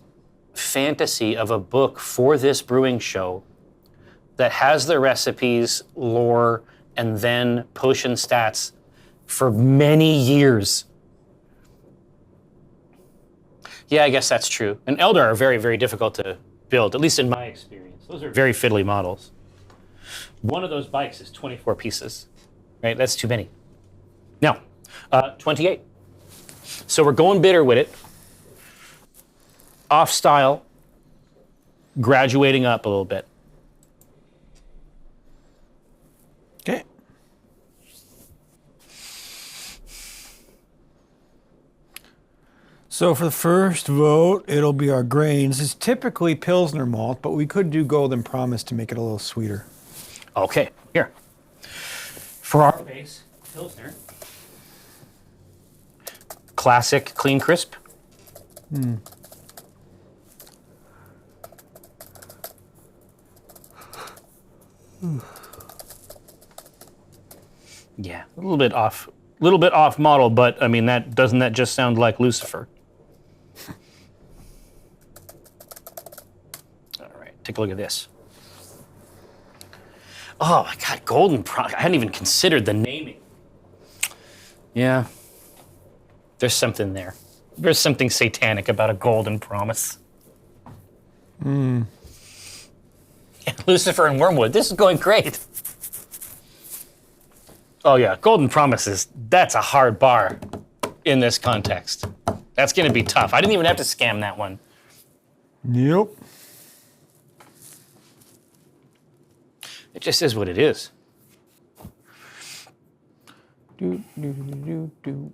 fantasy of a book for this brewing show that has the recipes, lore, and then potion stats for many years. Yeah, I guess that's true. And Eldar are very, very difficult to build, at least in my experience. Those are very fiddly models. One of those bikes is 24 pieces, right? That's too many. Now, 28. So we're going bitter with it. Off style, graduating up a little bit. Okay. So for the first vote, it'll be our grains. It's typically Pilsner malt, but we could do Golden Promise to make it a little sweeter. Okay, here. For our base, Pilsner. Classic, clean, crisp. Yeah, a little bit off model, but I mean, doesn't that just sound like Lucifer? All right, take a look at this. Oh my God, Golden Promise. I hadn't even considered the naming. Yeah, there's something there. There's something satanic about a Golden Promise. Yeah, Lucifer and Wormwood, this is going great. Oh yeah, Golden Promise that's a hard bar in this context. That's gonna be tough. I didn't even have to scam that one. Yep. It just is what it is. Do, do, do, do, do.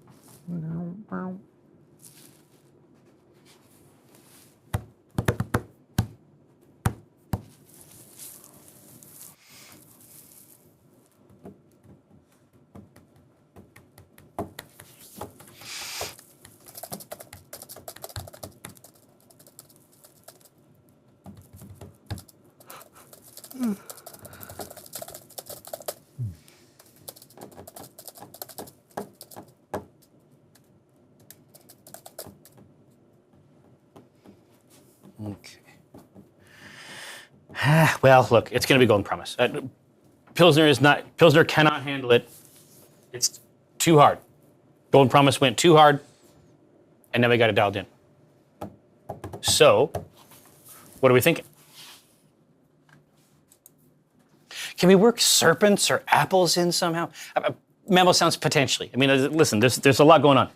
Okay. Well, look, it's going to be Golden Promise. Pilsner cannot handle it. It's too hard. Golden Promise went too hard, and now we got it dialed in. So, what are we thinking? Can we work serpents or apples in somehow? Mammal sounds potentially. I mean, listen, there's a lot going on.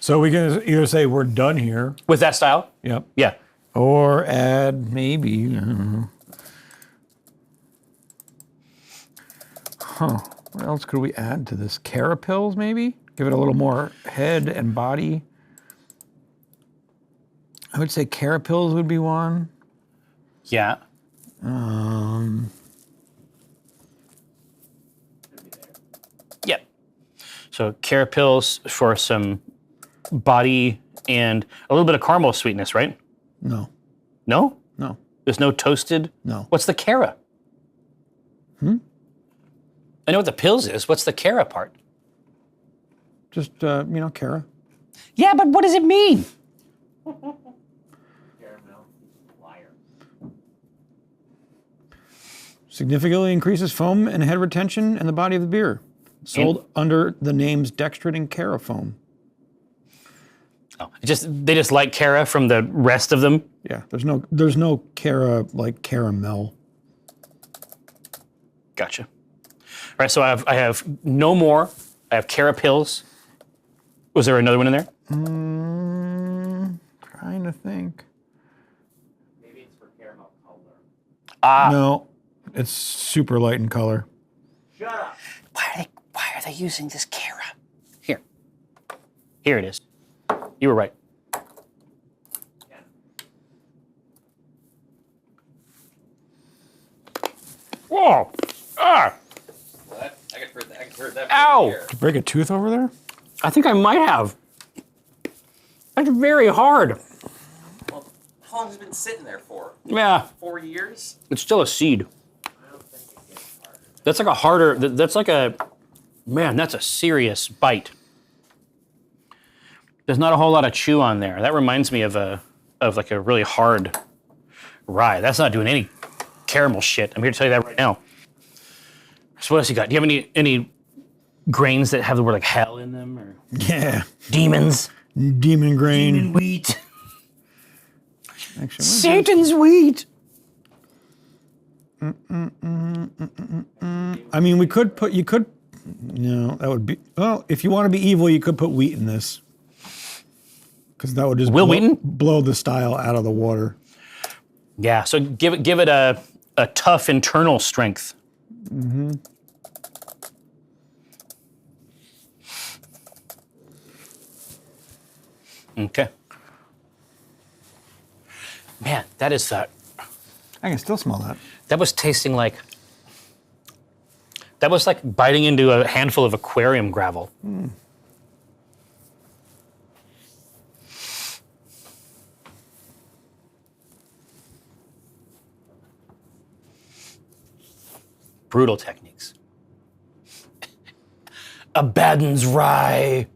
So you're gonna say we're done here? With that style? Yep. Yeah. Or add maybe, I don't know. Huh, what else could we add to this? Carapils maybe? Give it a little more head and body. I would say Carapils would be one. Yeah. Yep. So Carapils for some body and a little bit of caramel sweetness, right? No. No? No. There's no toasted? No. What's the cara? I know what the pills is. What's the cara part? Just, Cara. Yeah, but what does it mean? Significantly increases foam and head retention in the body of the beer. Sold under the names Dextrin and Carafoam. Oh, they just like cara from the rest of them? Yeah, there's no Cara like caramel. Gotcha. All right, so I have no more. I have cara pills. Was there another one in there? Trying to think. Maybe it's for caramel color. No, it's super light in color. Shut up. Why are they using this cara? Here it is. You were right. Whoa! Well, I can Heard that Ow! here. Did you break a tooth over there? I think I might have. That's very hard. Well, how long has it been sitting there for? Yeah, 4 years? it's still a seed. That's like a harder, that's like a, man, that's a serious bite. There's not a whole lot of chew on there. That reminds me of like a really hard rye. That's not doing any caramel shit. I'm here to tell you that right now. So what else you got? Do you have any grains that have the word like hell in them or Yeah. demons? Demon grain. Wheat. Actually, Satan's wheat. I mean, you could, that would be, well, if you want to be evil, you could put wheat in this. Because that would just Will Wheaton? blow the style out of the water. Yeah, so give it a tough internal strength. Mm-hmm. Okay. Man, that is that. I can still smell that. That was tasting like. That was like biting into a handful of aquarium gravel. Mm. Brutal techniques. Abaddon's rye.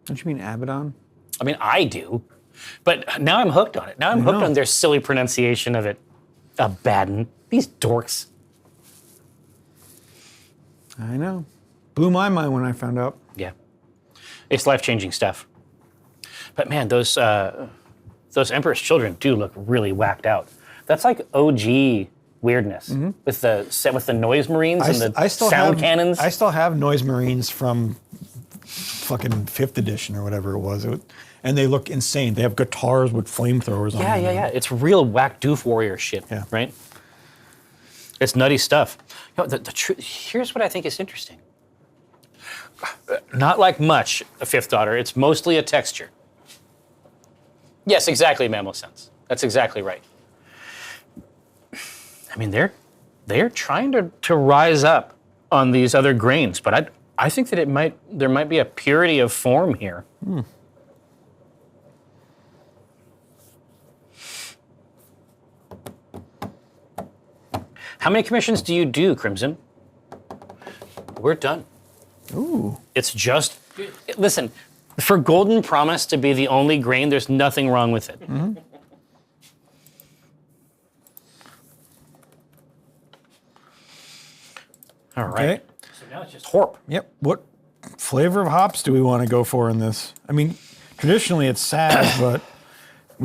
Don't you mean Abaddon? I mean, I do. But now I'm hooked on it. Now I'm hooked on their silly pronunciation of it. Abaddon. These dorks. I know. Blew my mind when I found out. Yeah. It's life-changing stuff. But man, those Emperor's Children do look really whacked out. That's like OG weirdness with the noise marines and the sound cannons. I still have noise marines from fucking 5th edition or whatever it was. And they look insane. They have guitars with flamethrowers on them. Yeah. It's real whack doof warrior shit, right? It's nutty stuff. You know, here's what I think is interesting. Not like much, a Fifth Daughter. It's mostly a texture. Yes, exactly, Mammal Sense. That's exactly right. I mean, they're trying to rise up on these other grains, but I think that there might be a purity of form here. How many commissions do you do, Crimson? We're done. Ooh. It's just, listen, for Golden Promise to be the only grain, there's nothing wrong with it. Mm-hmm. All right. Okay. So now it's just Horp. Yep. What flavor of hops do we want to go for in this? I mean, traditionally it's Saz, but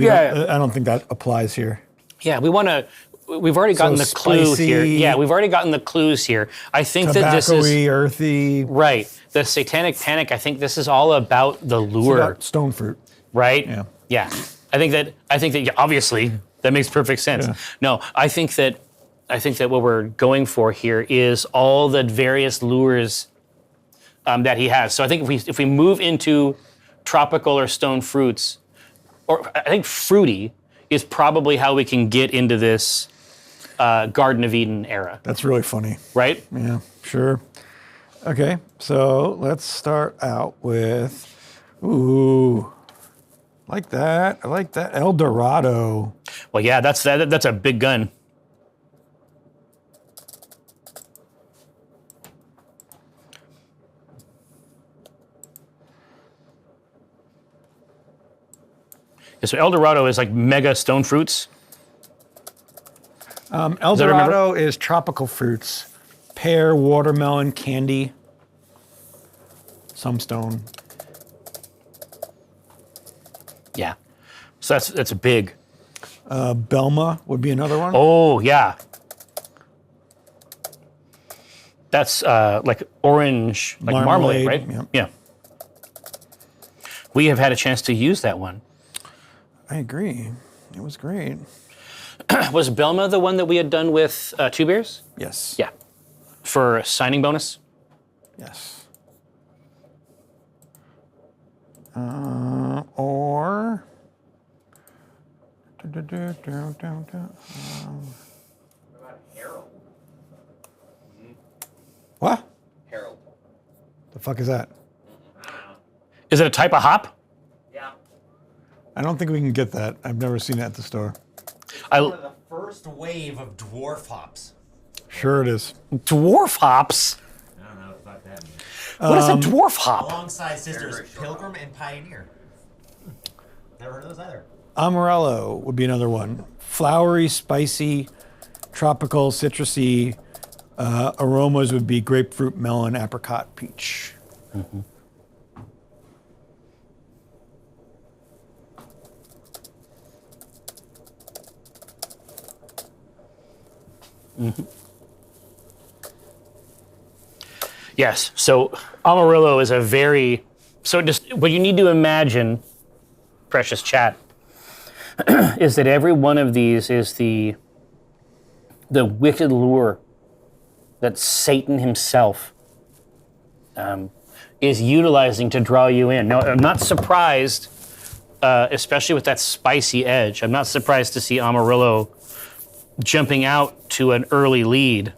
I don't think that applies here. Yeah, we've already gotten the clue spicy, here. Yeah, we've already gotten the clues here. I think that this is tobacco-y, earthy. right. The Satanic Panic. I think this is all about the lure, About stone fruit. right? Yeah. Yeah. I think that obviously that makes perfect sense. Yeah. No, I think that what we're going for here is all the various lures that he has. So I think if we move into tropical or stone fruits, or I think fruity is probably how we can get into this Garden of Eden era. That's really funny. Right? Yeah, sure. Okay, so let's start out with, ooh, like that. I like that. El Dorado. Well, yeah, that's a big gun. Yeah, so El Dorado is like mega stone fruits. El Dorado is tropical fruits. Pear, watermelon, candy, some stone. Yeah. So that's a big. Belma would be another one. Oh, yeah. That's like orange, like marmalade, right? Yep. Yeah. We have had a chance to use that one. I agree. It was great. Was Belma the one that we had done with Two Bears? Yes. Yeah. For a signing bonus? Yes. Or. Harold. What? The fuck is that? Is it a type of hop? Yeah. I don't think we can get that. I've never seen it at the store. I, One of the first wave of dwarf hops. Sure it is. dwarf hops? I don't know what the fuck that means. What is a dwarf hop? Alongside sisters very short Pilgrim and Pioneer. Never heard of those either. Amarillo would be another one. Flowery, spicy, tropical, citrusy. Aromas would be grapefruit, melon, apricot, peach. Mm-hmm. Mm-hmm. Yes, so Amarillo is a very, so just what you need to imagine, precious chat, is that every one of these is the wicked lure that Satan himself is utilizing to draw you in. Now, I'm not surprised, especially with that spicy edge, I'm not surprised to see Amarillo jumping out to an early lead.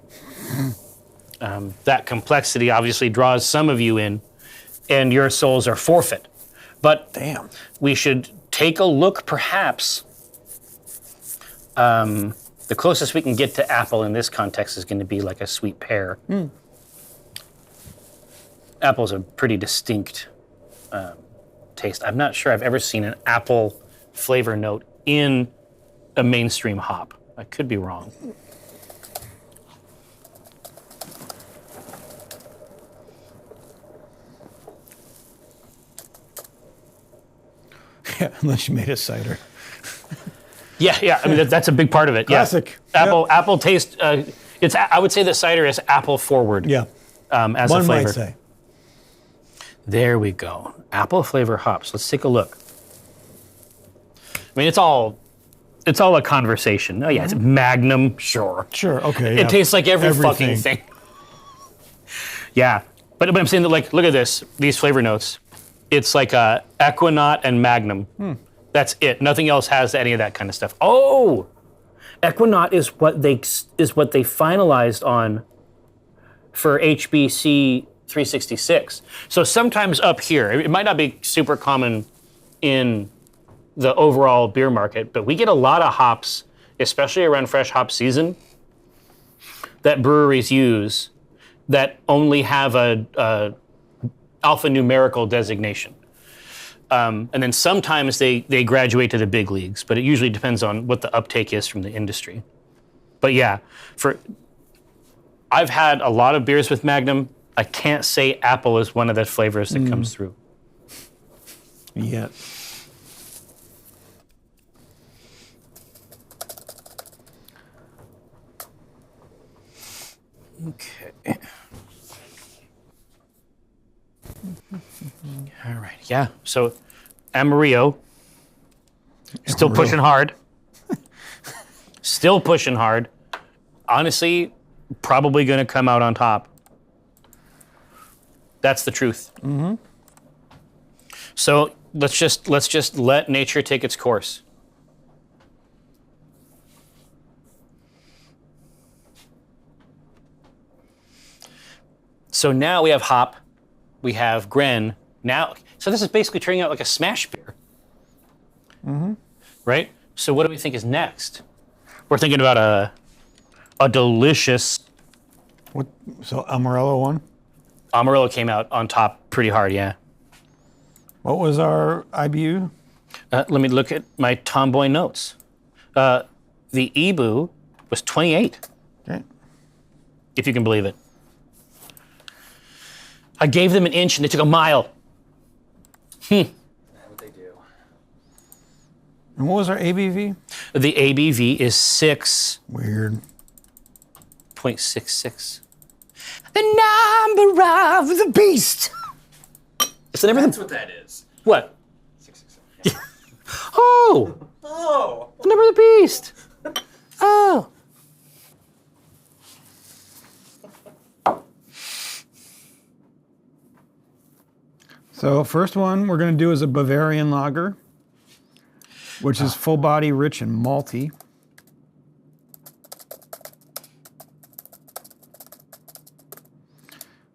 That complexity obviously draws some of you in, and your souls are forfeit. But Damn. we should take a look, perhaps. The closest we can get to apple in this context is going to be like a sweet pear. Apple's a pretty distinct taste. I'm not sure I've ever seen an apple flavor note in a mainstream hop. I could be wrong. Yeah, unless you made a cider. Yeah. I mean, that's a big part of it. Classic. Yeah. Yep. Apple taste. I would say that cider is apple forward. Yeah. As One a flavor. might say. There we go. Apple flavor hops. Let's take a look. I mean, it's all a conversation. Oh yeah, it's Magnum, sure. Sure, okay. It tastes like every fucking thing. Yeah, but I'm saying that, like, look at this. These flavor notes. It's like Equinaut and Magnum. That's it. Nothing else has any of that kind of stuff. Oh, Equinaut is what they finalized on for HBC 366. So sometimes up here, it might not be super common in the overall beer market, but we get a lot of hops, especially around fresh hop season, that breweries use that only have a alphanumerical designation. And then sometimes they graduate to the big leagues, but it usually depends on what the uptake is from the industry. But yeah, I've had a lot of beers with Magnum. I can't say apple is one of the flavors that comes through. Yeah. Okay. All right. Yeah. So Amarillo, still pushing hard. Still pushing hard. Honestly, probably going to come out on top. That's the truth. Mm-hmm. So let's just let nature take its course. So now we have hop, we have Gren. Now, so this is basically turning out like a smash beer. Mm-hmm. Right? So what do we think is next? We're thinking about a delicious. What? So Amarillo one? Amarillo came out on top pretty hard, yeah. What was our IBU? Let me look at my Tomboy notes. The EBU was 28, Okay. if you can believe it. I gave them an inch and they took a mile. That's what they do. And what was our ABV? The ABV is 6.66. Weird. The number of the beast. Is the number That's what that is. What? 666. Oh, Oh! the number of the beast. Oh. So first one we're going to do is a Bavarian lager, which is full body, rich, and malty.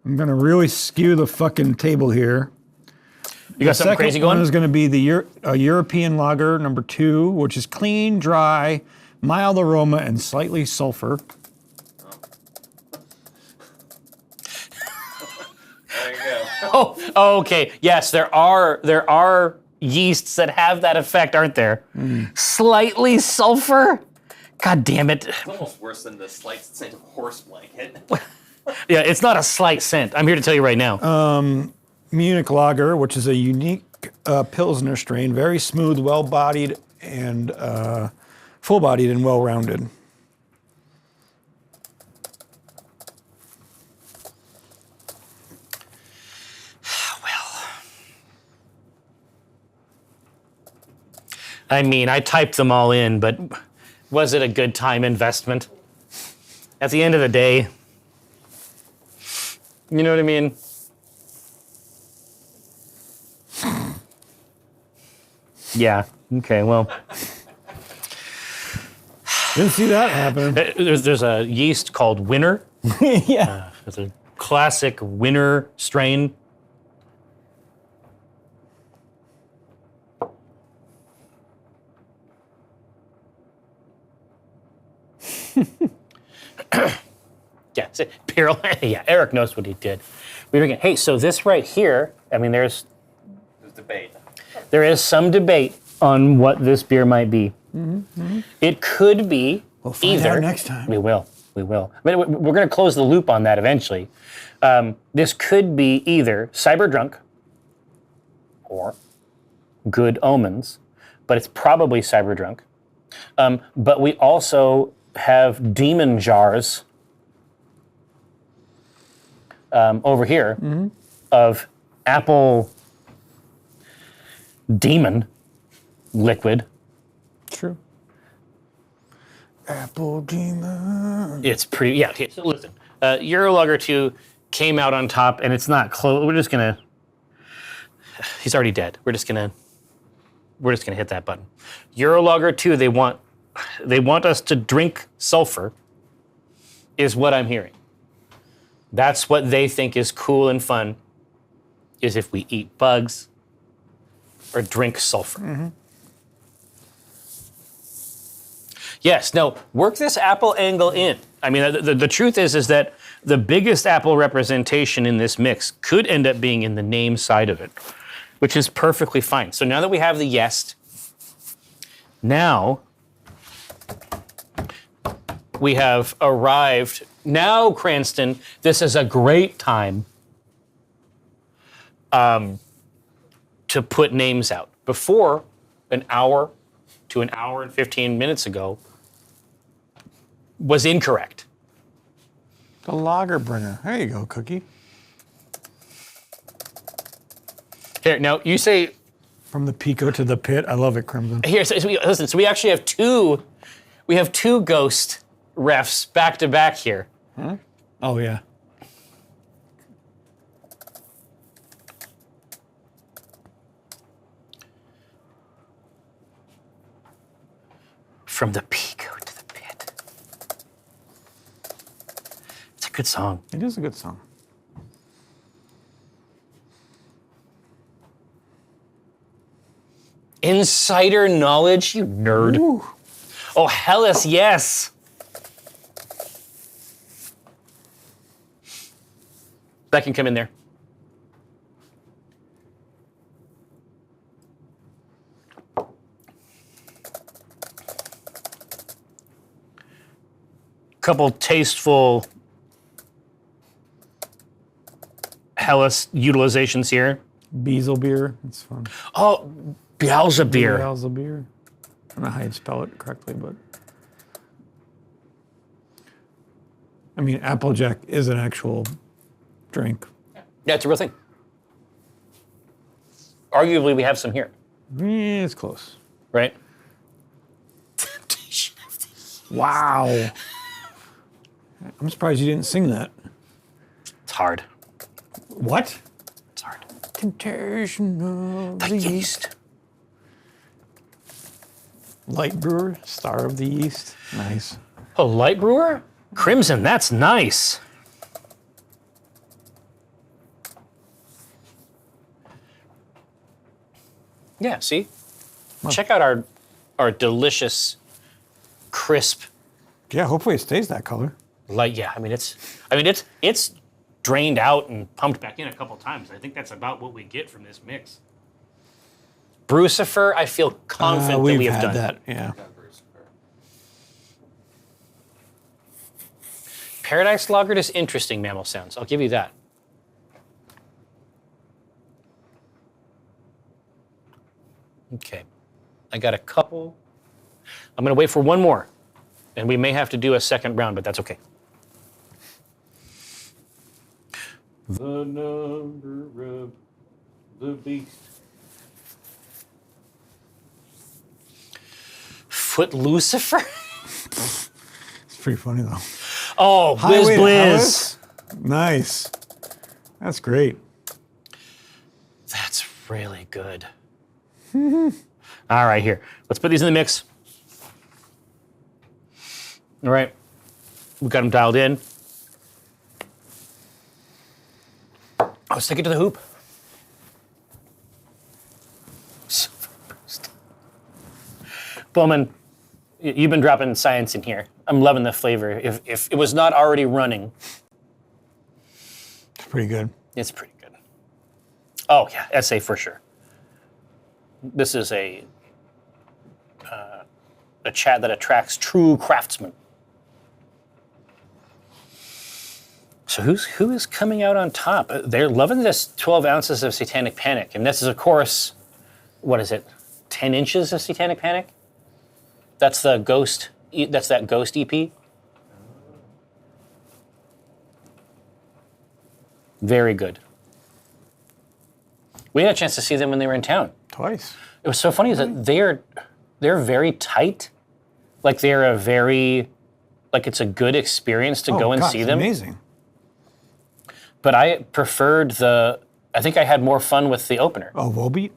I'm gonna really skew the fucking table here. You got something crazy One going? is gonna be the European lager number 2, which is clean, dry, mild aroma, and slightly sulfur. There you go. Oh, okay. Yes, there are yeasts that have that effect, aren't there? Slightly sulfur? God damn it. It's almost worse than the slight scent of horse blanket. Yeah, it's not a slight scent. I'm here to tell you right now. Munich lager, which is a unique Pilsner strain, very smooth, well-bodied, and full-bodied and well-rounded. I mean, I typed them all in, but was it a good time investment? At the end of the day, you know what I mean? Yeah, okay, well. Didn't see that happen. There's a yeast called Winner. Yeah. It's a classic Winner strain. Yeah, yeah, Eric knows what he did. We were hey, so this right here, I mean, There's debate. there is some debate on what this beer might be. It could be We'll find either. out next time. We will. I mean, we're going to close the loop on that eventually. This could be either Cyber Drunk or Good Omens, but it's probably Cyber Drunk. But we also have Demon Jars over here of apple demon liquid. True. Apple Demon. It's pretty, yeah. Okay, so listen, Eurolager 2 came out on top, and it's not close. We're just gonna. He's already dead. We're just gonna hit that button. Eurolager 2. They want us to drink sulfur. Is what I'm hearing. That's what they think is cool and fun. Is if we eat bugs or drink sulfur. Yes, no, work this apple angle in. I mean, the truth is that the biggest apple representation in this mix could end up being in the name side of it, which is perfectly fine. So now that we have the yeast, now we have arrived. Now, Cranston, this is a great time to put names out. Before, an hour to an hour and 15 minutes ago, was incorrect. The lager bringer. There you go, Cookie. Here, now you say. From the Pico to the pit. I love it, Crimson. Here, listen. So we actually have two. We have two ghost refs back to back here. Huh? Oh yeah. From the Pico to the pit. It's a good song. It is a good song. Insider knowledge, you nerd. Ooh. Oh, Hellas, yes. That can come in there. Couple tasteful Hellas utilizations here. Bezel beer. It's fun. Oh, Beelzebub. Bezel beer. I don't know how you'd spell it correctly, but. I mean, Applejack is an actual drink. Yeah, it's a real thing. Arguably, we have some here, Yeah, it's close. right? Wow. I'm surprised you didn't sing that. It's hard. What? It's hard. Temptation of The yeast. Light brewer, star of the yeast. Nice. A light brewer? Crimson, that's nice. Yeah, see? Check out our delicious, crisp, Yeah, hopefully it stays that color. light. Yeah, it's drained out and pumped back in a couple times. I think that's about what we get from this mix. Brucifer, I feel confident that we have done that. Yeah. Paradise Lagered is interesting mammal sounds. I'll give you that. Okay. I got a couple. I'm going to wait for one more. And we may have to do a second round, but that's okay. The number of the beast. Foot Lucifer? It's pretty funny though. Oh, Whiz Blizz. Nice. That's great. That's really good. All right, here. Let's put these in the mix. All right. We've got them dialed in. Oh, stick it to the hoop. Bowman, you've been dropping science in here. I'm loving the flavor. If it was not already running, It's pretty good. it's pretty good. Oh yeah, SA for sure. This is a chat that attracts true craftsmen. So who is coming out on top? They're loving this 12 ounces of Satanic Panic, and this is of course, what is it? 10 inches of Satanic Panic. That's the Ghost. That's that Ghost EP. Very good. We had a chance to see them when they were in town. Twice. It was so funny that they're very tight. Like they're a very, like it's a good experience to go and God, see it's them. Amazing. But I preferred I think I had more fun with the opener. Oh, Volbeat?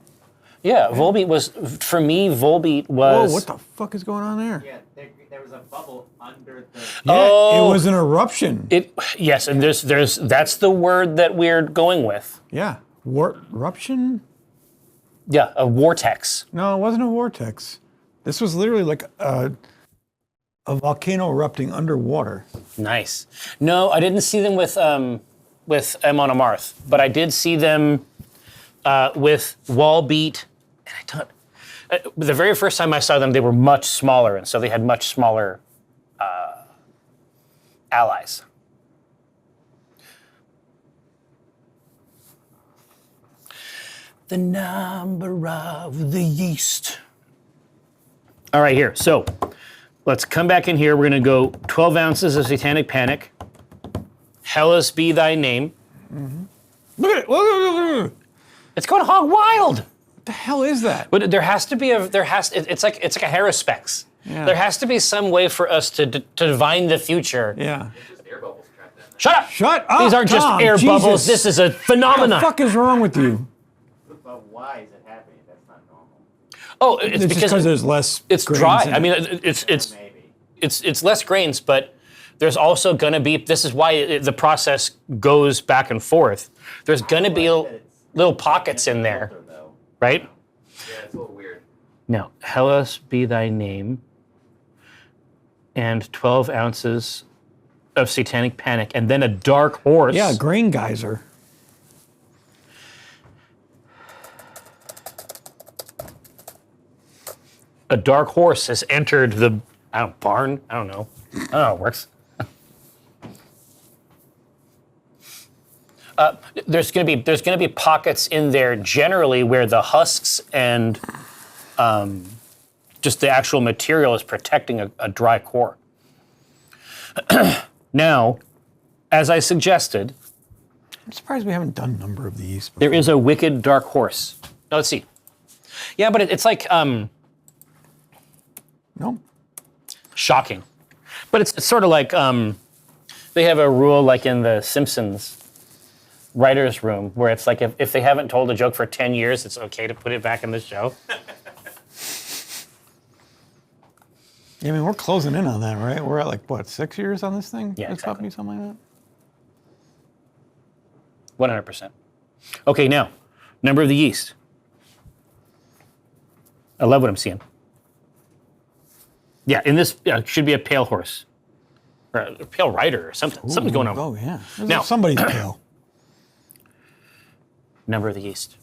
Yeah, Volbeat was, for me, Volbeat was. Whoa, what the fuck is going on there? Yeah, there was a bubble under the. Yeah, Oh. it was an eruption. Yes, and that's the word that we're going with. Yeah. Eruption? Yeah, a vortex. No, it wasn't a vortex. This was literally like a volcano erupting underwater. Nice. No, I didn't see them with Amon Amarth, but I did see them with Wallbeat. And I don't. The very first time I saw them, they were much smaller, and so they had much smaller allies. The number of the yeast. All right, here. So let's come back in here. We're going to go 12 ounces of Satanic Panic. Hellas be thy name. Look at it. Look at it. It's going hog wild. What the hell is that? But there has to be it's like a Harrispex. Yeah. There has to be some way for us to divine the future. Yeah. It's just air bubbles trapped in there. Shut up! Shut up, These aren't just Tom, air Jesus. bubbles. This is a What the phenomenon. fuck is wrong with you? But why is it happening? That's not normal. Oh, it's It's just because there's less. it's grains dry. in I it. mean, it's Maybe. less grains, but there's also going to be. This is why the process goes back and forth. There's going to be little pockets in there, Filter, though. right? Yeah, it's a little weird. Now, Hellas be thy name, and 12 ounces of Satanic Panic, and then a dark horse. Yeah, grain geyser. A dark horse has entered the barn. I don't know. I don't know how it works. There's gonna be pockets in there generally where the husks and just the actual material is protecting a dry core. Now, as I suggested, I'm surprised we haven't done a number of these. Before. there is a wicked dark horse. Now, let's see. Yeah, but it's like No. shocking. But it's sort of like they have a rule like in the Simpsons writer's room where it's like if they haven't told a joke for 10 years, it's okay to put it back in the show. Yeah, I mean, we're closing in on that, right? We're at like, what, 6 years on this thing? Yeah, It's exactly. something like that? 100%. Okay, now, number of the yeast. I love what I'm seeing. Yeah, in this should be a pale horse. Or a pale rider or something. Something's going on. Oh, yeah. Now- Somebody's pale. Number of the yeast.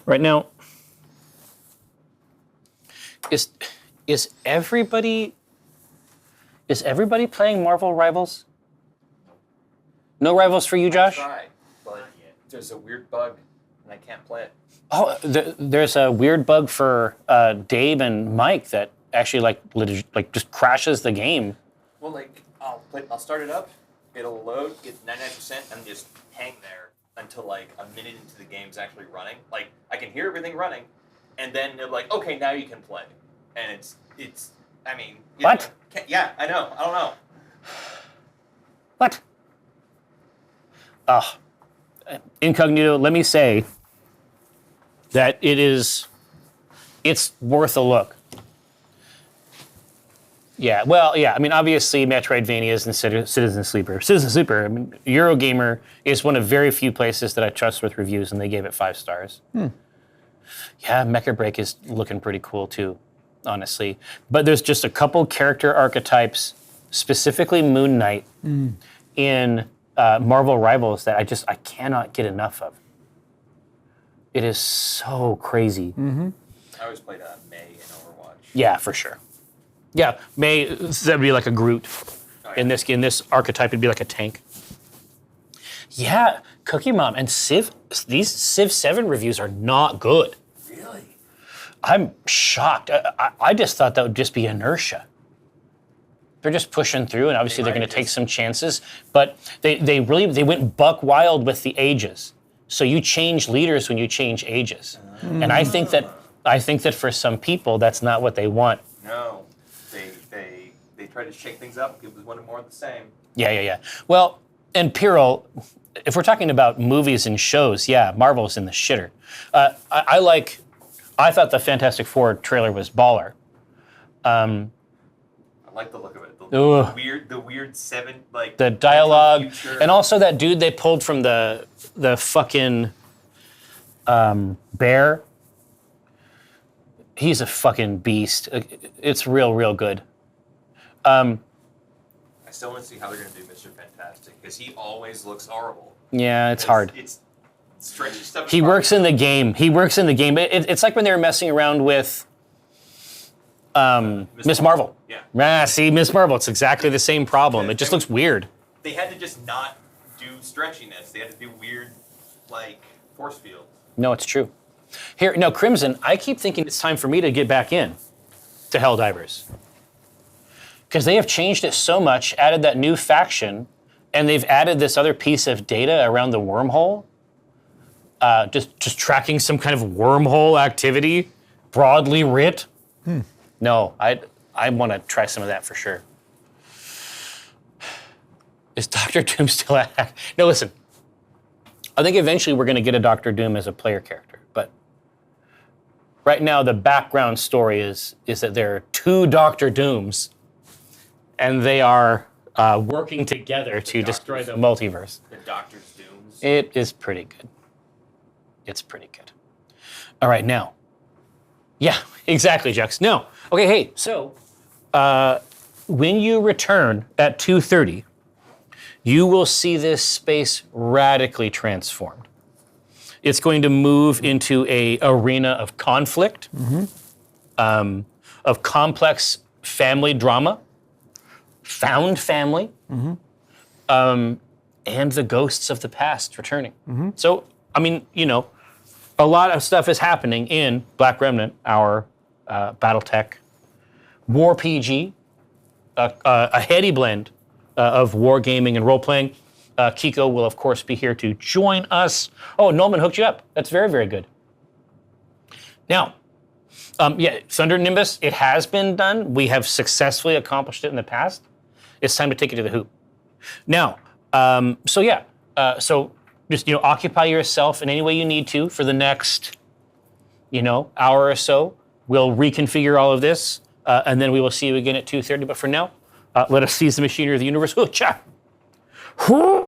Right now, is everybody playing Marvel Rivals? No Rivals for you, Josh? Try, but there's a weird bug, and I can't play it. Oh, there's a weird bug for Dave and Mike that actually like just crashes the game. Well, like I'll start it up, it'll load, get 99%, and just hang there until like a minute into the game's actually running. Like I can hear everything running, and then they're like, okay, now you can play, and it's. I mean, What? Yeah, I know. I don't know. What? Incognito, let me say that it's worth a look. Yeah, well, yeah, I mean, obviously Metroidvanias and Citizen Sleeper. Citizen Sleeper, I mean, Eurogamer is one of very few places that I trust with reviews, and they gave it 5 stars. Yeah, Mecha Break is looking pretty cool too, honestly. But there's just a couple character archetypes, specifically Moon Knight, in Marvel Rivals that I cannot get enough of. It is so crazy. I always played May in Overwatch. Yeah, for sure. Yeah, May, that would be like a Groot. Oh, yeah. In this archetype, it'd be like a tank. Yeah, Cookie Mom and Civ, these Civ 7 reviews are not good. Really? I'm shocked. I just thought that would just be inertia. They're just pushing through, and obviously they're going to take some chances. But they went buck wild with the ages. So you change leaders when you change ages, and I think that for some people that's not what they want. No, they try to shake things up. People just wanted more of the same. Yeah. Well, and Pirro, if we're talking about movies and shows, yeah, Marvel's in the shitter. I thought the Fantastic Four trailer was baller. I like the look of it. Ugh. The weird 7 like The dialogue, future. and also that dude they pulled from the fucking Bear. He's a fucking beast. It's real good. I still want to see how they're going to do Mr. Fantastic because he always looks horrible. Yeah, it's hard. It's strange stuff. He works in the game. It's like when they were messing around with Miss Marvel. Yeah. See, Miss Marvel, it's exactly the same problem. It just looks weird. They had to just not do stretchiness. They had to do weird, like, force fields. No, it's true. Here, no, Crimson, I keep thinking it's time for me to get back in to Helldivers. Because they have changed it so much, added that new faction, and they've added this other piece of data around the wormhole. Just tracking some kind of wormhole activity, broadly writ. No, I want to try some of that for sure. Is Doctor Doom still at? No, listen. I think eventually we're going to get a Doctor Doom as a player character, but right now the background story is that there are 2 Doctor Dooms, and they are working together to destroy the multiverse. The Doctor's Dooms. It is pretty good. It's pretty good. All right, now. Yeah, exactly, Jux. No. Okay, hey, so when you return at 2:30, you will see this space radically transformed. It's going to move into an arena of conflict, of complex family drama, found family, and the ghosts of the past returning. So, I mean, a lot of stuff is happening in Black Remnant, our BattleTech War PG, a heady blend of wargaming and role-playing. Kiko will, of course, be here to join us. Oh, Nolman hooked you up. That's very, very good. Now, Thunder Nimbus, it has been done. We have successfully accomplished it in the past. It's time to take it to the hoop. Now, so just, occupy yourself in any way you need to for the next, hour or so. We'll reconfigure all of this, and then we will see you again at 2:30. But for now, let us seize the machinery of the universe. Ooh, cha! Who